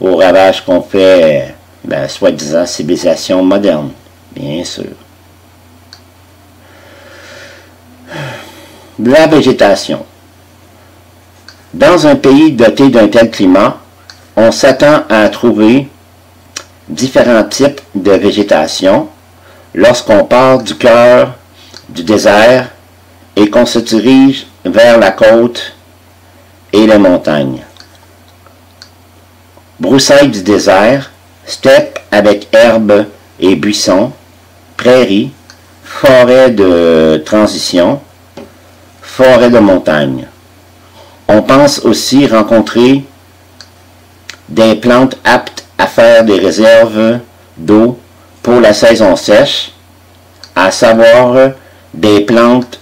au ravage qu'on fait la soi-disant civilisation moderne, bien sûr. La végétation. Dans un pays doté d'un tel climat, on s'attend à trouver différents types de végétation lorsqu'on part du cœur du désert et qu'on se dirige vers la côte et les montagnes. Broussailles du désert, steppes avec herbes et buissons, prairies, forêts de transition, forêts de montagne. On pense aussi rencontrer des plantes aptes à faire des réserves d'eau pour la saison sèche, à savoir des plantes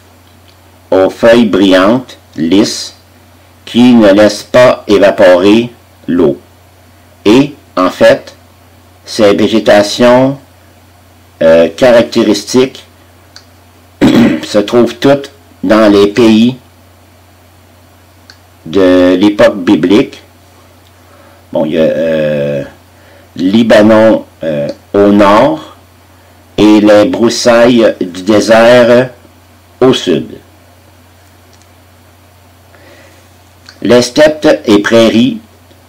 aux feuilles brillantes, lisses, qui ne laissent pas évaporer l'eau. Et, en fait, ces végétations caractéristiques se trouvent toutes dans les pays de l'époque biblique. Bon, il y a Libanon au nord et les broussailles du désert au sud. Les steppes et prairies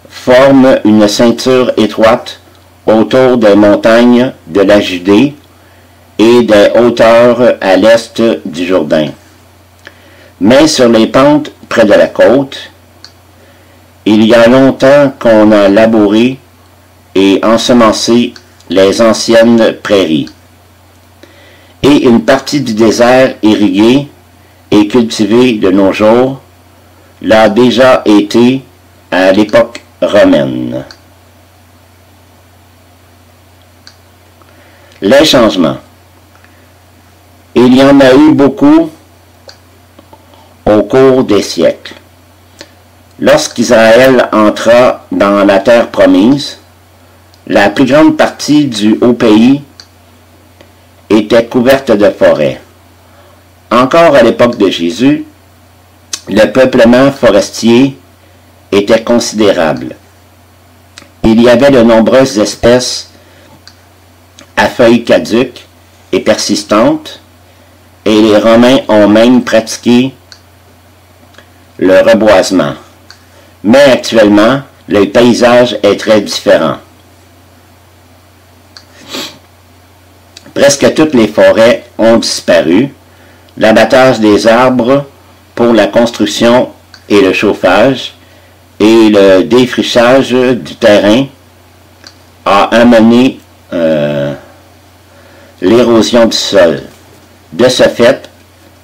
forment une ceinture étroite autour des montagnes de la Judée et des hauteurs à l'est du Jourdain. Mais sur les pentes près de la côte, il y a longtemps qu'on a labouré et ensemencé les anciennes prairies. Et une partie du désert irrigué et cultivé de nos jours l'a déjà été à l'époque romaine. Les changements. Il y en a eu beaucoup au cours des siècles. Lorsqu'Israël entra dans la terre promise, la plus grande partie du haut pays était couverte de forêts. Encore à l'époque de Jésus, le peuplement forestier était considérable. Il y avait de nombreuses espèces à feuilles caduques et persistantes, et les Romains ont même pratiqué le reboisement. Mais actuellement, le paysage est très différent. Presque toutes les forêts ont disparu. L'abattage des arbres pour la construction et le chauffage et le défrichage du terrain a amené l'érosion du sol. De ce fait,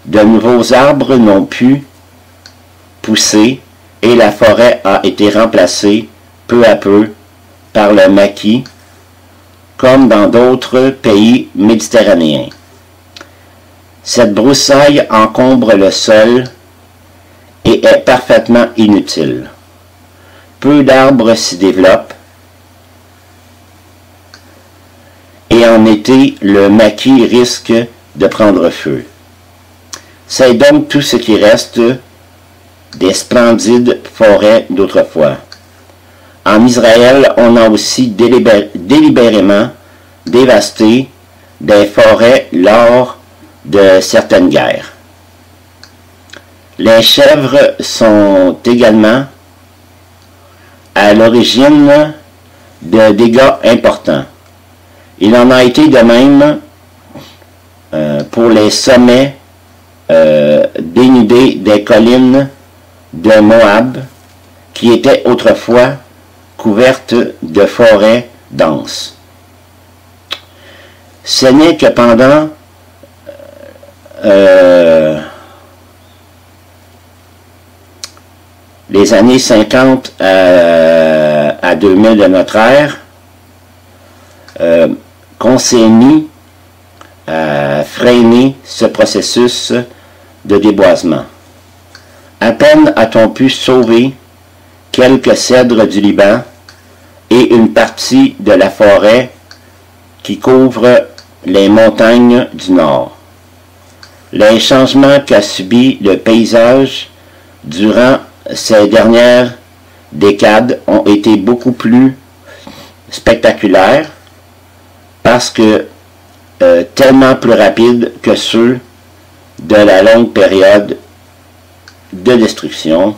de nouveaux arbres n'ont pu pousser et la forêt a été remplacée peu à peu par le maquis, comme dans d'autres pays méditerranéens. Cette broussaille encombre le sol et est parfaitement inutile. Peu d'arbres s'y développent et en été, le maquis risque de prendre feu. C'est donc tout ce qui reste des splendides forêts d'autrefois. En Israël, on a aussi délibérément dévasté des forêts lors de certaines guerres. Les chèvres sont également à l'origine de dégâts importants. Il en a été de même pour les sommets dénudés des collines de Moab, qui étaient autrefois couvertes de forêts denses. Ce n'est que pendant les années 50 à 2000 de notre ère qu'on s'est mis à freiner ce processus de déboisement. À peine a-t-on pu sauver quelques cèdres du Liban et une partie de la forêt qui couvre les montagnes du nord. Les changements qu'a subi le paysage durant ces dernières décades ont été beaucoup plus spectaculaires parce que tellement plus rapides que ceux de la longue période de destruction.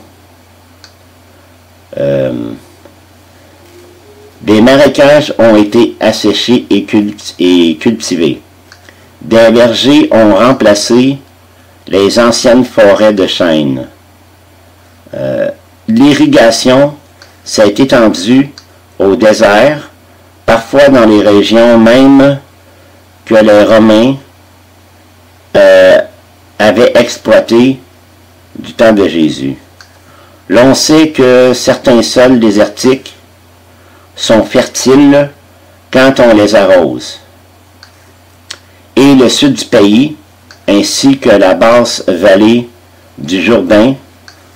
Des marécages ont été asséchés et cultivés. Des vergers ont remplacé les anciennes forêts de chênes. L'irrigation s'est étendue au désert, parfois dans les régions même que les Romains avaient exploitées du temps de Jésus. L'on sait que certains sols désertiques sont fertiles quand on les arrose. Et le sud du pays, ainsi que la basse vallée du Jourdain,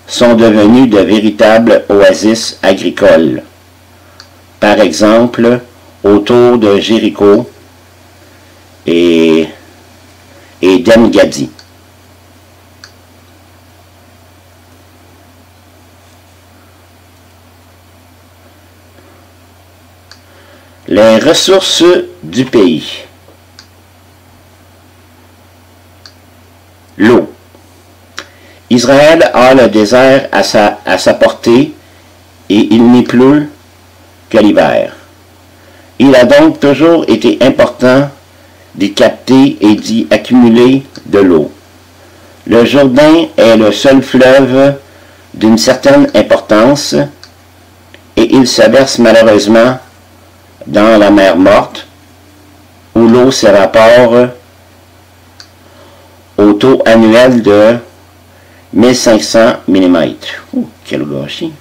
sont devenus de véritables oasis agricoles. Par exemple, autour de Jéricho et d'En-Gadi. Les ressources du pays. L'eau. Israël a le désert à sa portée et il n'y pleut que l'hiver. Il a donc toujours été important d'y capter et d'y accumuler de l'eau. Le Jourdain est le seul fleuve d'une certaine importance et il se verse malheureusement dans la mer Morte où l'eau s'évapore au taux annuel de 1500 mm. Quel gâchis!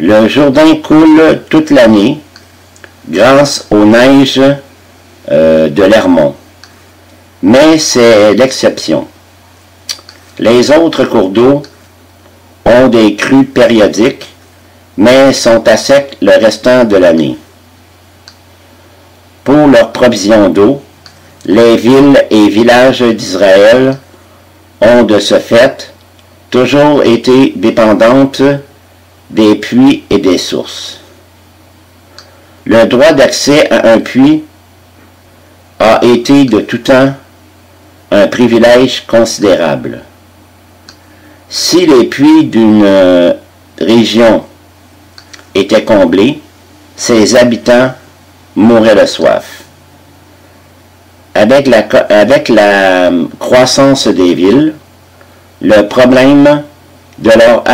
Le Jourdain coule toute l'année grâce aux neiges de l'Hermon. Mais c'est l'exception. Les autres cours d'eau ont des crues périodiques, mais sont à sec le restant de l'année. Pour leur provision d'eau, les villes et villages d'Israël ont de ce fait toujours été dépendantes des puits et des sources. Le droit d'accès à un puits a été de tout temps un privilège considérable. Si les puits d'une région étaient comblés, ses habitants mouraient de soif. Avec la croissance des villes, le problème de leur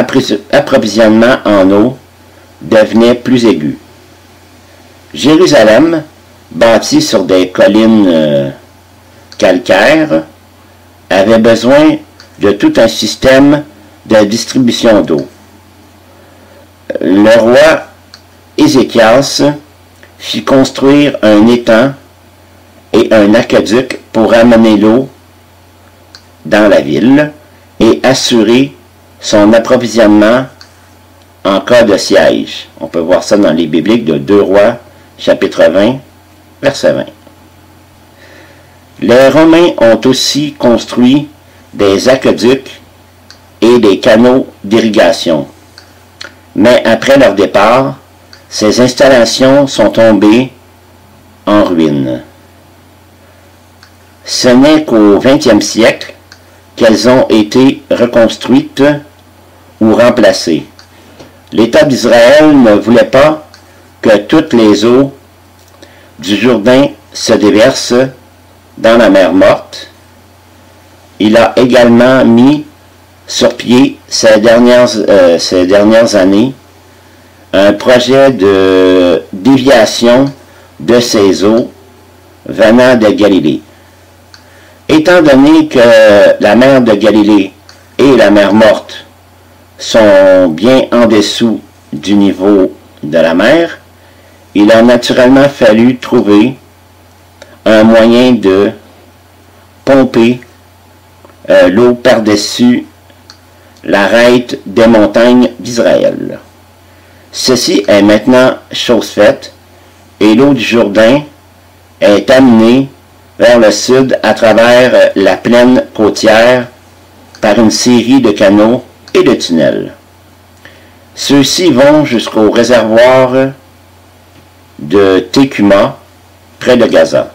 approvisionnement en eau devenait plus aigu. Jérusalem, bâtie sur des collines calcaires, avait besoin de tout un système de distribution d'eau. Le roi Ézéchias fit construire un étang et un aqueduc pour amener l'eau dans la ville et assurer son approvisionnement en cas de siège. On peut voir ça dans les bibliques de 2 Rois, chapitre 20, verset 20. Les Romains ont aussi construit des aqueducs et des canaux d'irrigation. Mais après leur départ, ces installations sont tombées en ruine. Ce n'est qu'au XXe siècle qu'elles ont été reconstruites ou remplacées. L'État d'Israël ne voulait pas que toutes les eaux du Jourdain se déversent dans la mer Morte. Il a également mis sur pied ces dernières années un projet de déviation de ces eaux venant de Galilée. Étant donné que la mer de Galilée et la mer Morte sont bien en dessous du niveau de la mer, il a naturellement fallu trouver un moyen de pomper l'eau par-dessus l'arête des montagnes d'Israël. Ceci est maintenant chose faite et l'eau du Jourdain est amenée vers le sud à travers la plaine côtière par une série de canaux et de tunnels. Ceux-ci vont jusqu'au réservoir de Tekuma, près de Gaza.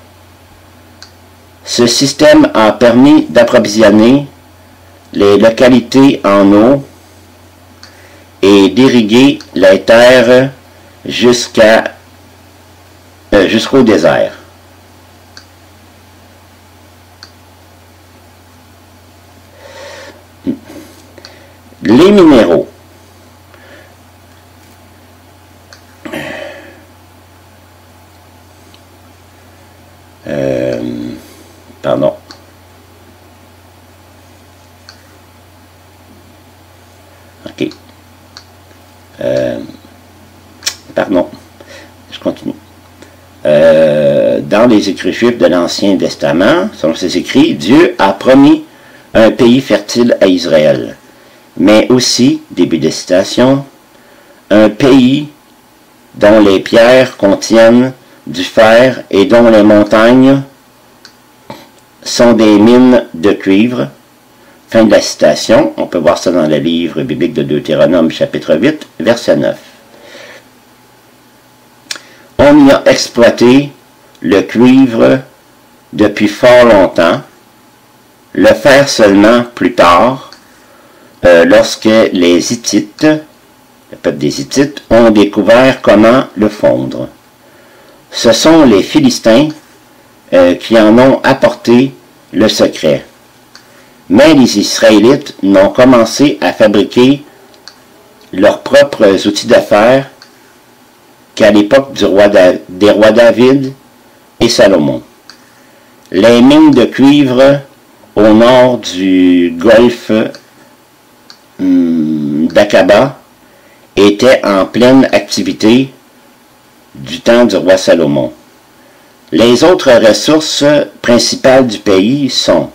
Ce système a permis d'approvisionner les localités en eau et d'irriguer les terres jusqu'au désert. Les minéraux. Pardon. OK. Pardon. Je continue. Dans les écrits juifs de l'Ancien Testament, selon ces écrits, Dieu a promis un pays fertile à Israël, mais aussi, début de citation, un pays dont les pierres contiennent du fer et dont les montagnes sont des mines de cuivre. Fin de la citation. On peut voir ça dans le livre biblique de Deutéronome, chapitre 8, verset 9. On y a exploité le cuivre depuis fort longtemps, le fer seulement plus tard, lorsque les Hittites, le peuple des Hittites, ont découvert comment le fondre. Ce sont les Philistins qui en ont apporté le secret. Mais les Israélites n'ont commencé à fabriquer leurs propres outils d'affaires qu'à l'époque des rois David et Salomon. Les mines de cuivre au nord du golfe d'Aqaba étaient en pleine activité du temps du roi Salomon. Les autres ressources principales du pays sont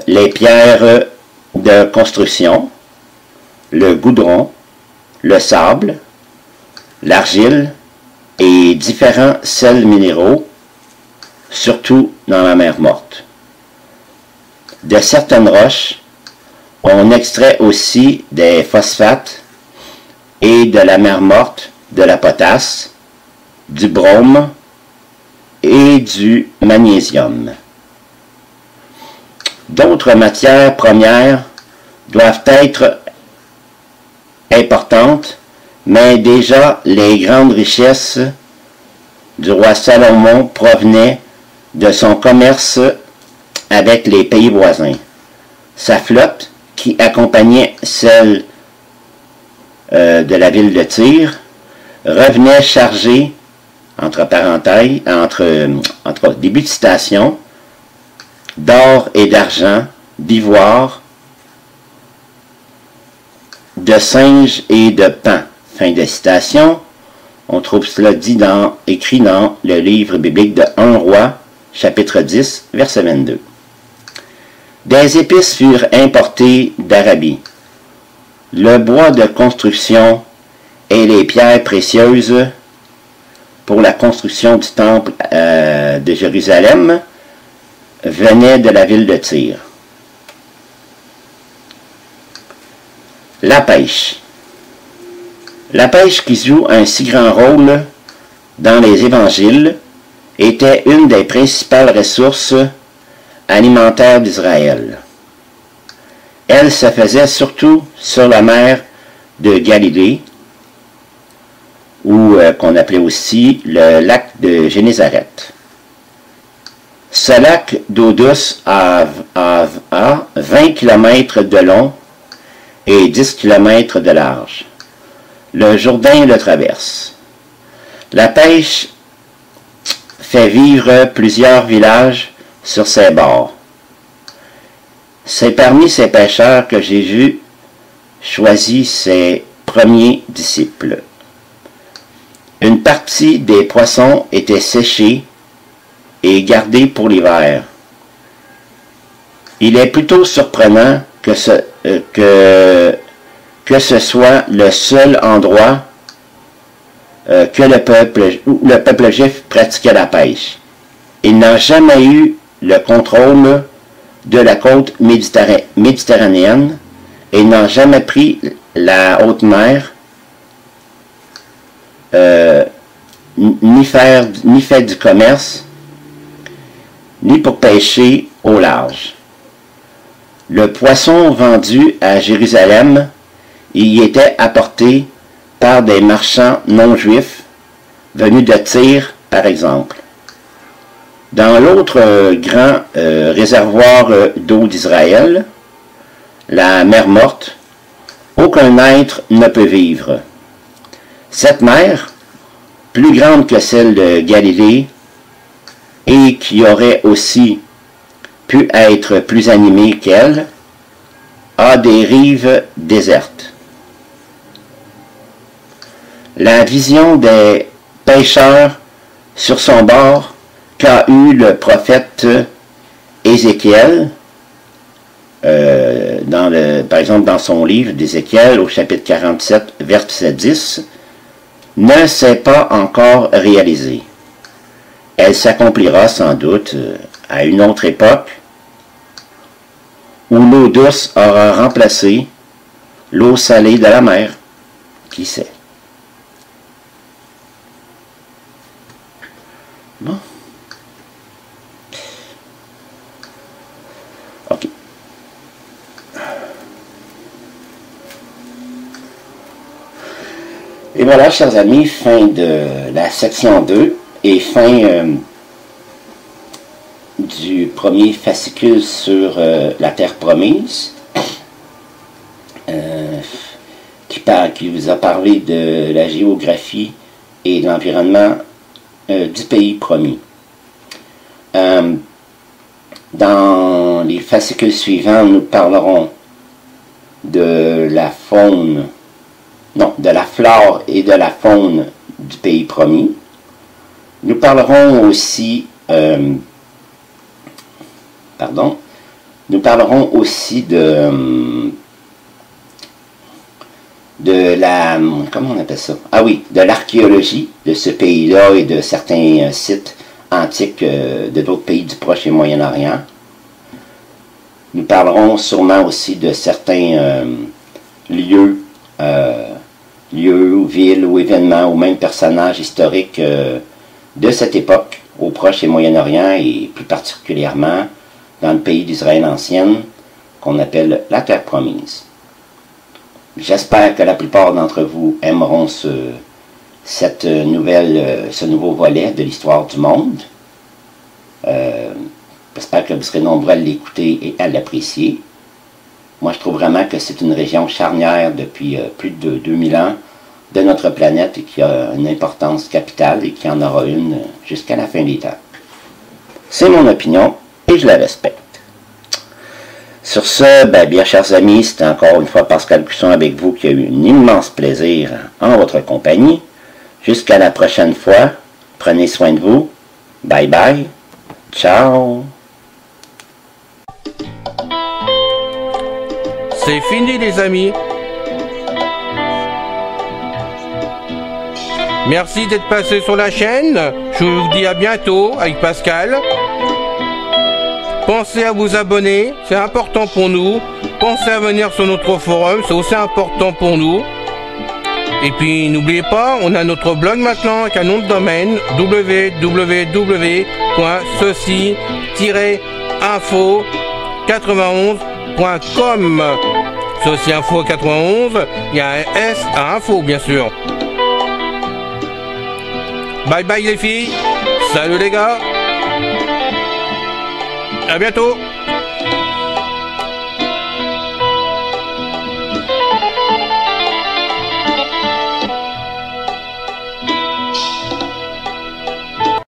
les pierres de construction, le goudron, le sable, l'argile et différents sels minéraux, surtout dans la mer Morte. De certaines roches, on extrait aussi des phosphates et de la mer Morte, de la potasse, du brome et du magnésium. D'autres matières premières doivent être importantes, mais déjà les grandes richesses du roi Salomon provenaient de son commerce avec les pays voisins. Sa flotte, qui accompagnait celle de la ville de Tyr, revenait chargée, entre parenthèses, entre début de citation, d'or et d'argent, d'ivoire, de singe et de pain. Fin de citation. On trouve cela écrit dans le livre biblique de 1 Roi, chapitre 10, verset 22. Des épices furent importées d'Arabie. Le bois de construction et les pierres précieuses pour la construction du temple de Jérusalem venaient de la ville de Tyr. La pêche. La pêche, qui joue un si grand rôle dans les évangiles, était une des principales ressources alimentaires d'Israël. Elle se faisait surtout sur la mer de Galilée, ou qu'on appelait aussi le lac de Génézareth. Ce lac d'eau douce a 20 km de long et 10 km de large. Le Jourdain le traverse. La pêche fait vivre plusieurs villages sur ses bords. C'est parmi ces pêcheurs que Jésus choisit ses premiers disciples. Une partie des poissons était séchée et gardée pour l'hiver. Il est plutôt surprenant que ce soit le seul endroit que le peuple juif pratiquait la pêche. Il n'a jamais eu le contrôle de la côte méditerranéenne et n'a jamais pris la haute mer, ni fait du commerce, ni pour pêcher au large. Le poisson vendu à Jérusalem y était apporté par des marchands non-juifs venus de Tyr, par exemple. Dans l'autre grand réservoir d'eau d'Israël, la mer Morte, aucun être ne peut vivre. Cette mer, plus grande que celle de Galilée, et qui aurait aussi pu être plus animée qu'elle, a des rives désertes. La vision des pêcheurs sur son bord qu'a eu le prophète Ézéchiel, par exemple dans son livre d'Ézéchiel au chapitre 47, verset 10, ne s'est pas encore réalisée. Elle s'accomplira sans doute à une autre époque où l'eau douce aura remplacé l'eau salée de la mer. Qui sait? Bon. OK. Et voilà, chers amis, fin de la section 2 et fin du premier fascicule sur la terre promise, qui vous a parlé de la géographie et de l'environnement du pays promis. Dans les fascicules suivants, nous parlerons de la faune, non, de la flore et de la faune du pays promis. Nous parlerons aussi, de la, comment on appelle ça? Ah oui, de l'archéologie de ce pays-là et de certains sites antiques de d'autres pays du Proche et Moyen-Orient. Nous parlerons sûrement aussi de certains lieux, villes ou événements ou même personnages historiques de cette époque au Proche et Moyen-Orient et plus particulièrement dans le pays d'Israël ancienne qu'on appelle la Terre Promise. J'espère que la plupart d'entre vous aimeront ce nouveau volet de l'histoire du monde. J'espère que vous serez nombreux à l'écouter et à l'apprécier. Moi, je trouve vraiment que c'est une région charnière depuis plus de 2000 ans de notre planète et qui a une importance capitale et qui en aura une jusqu'à la fin des temps. C'est mon opinion et je la respecte. Sur ce, bien chers amis, c'était encore une fois Pascal Cusson avec vous qui a eu un immense plaisir en votre compagnie. Jusqu'à la prochaine fois, prenez soin de vous. Bye bye. Ciao. C'est fini les amis. Merci d'être passé sur la chaîne. Je vous dis à bientôt avec Pascal. Pensez à vous abonner, c'est important pour nous. Pensez à venir sur notre forum, c'est aussi important pour nous. Et puis n'oubliez pas, on a notre blog maintenant avec un nom de domaine www.ceci-info91.com. Ceci Info 91, il y a un S à info bien sûr. Bye bye les filles. Salut les gars. À bientôt.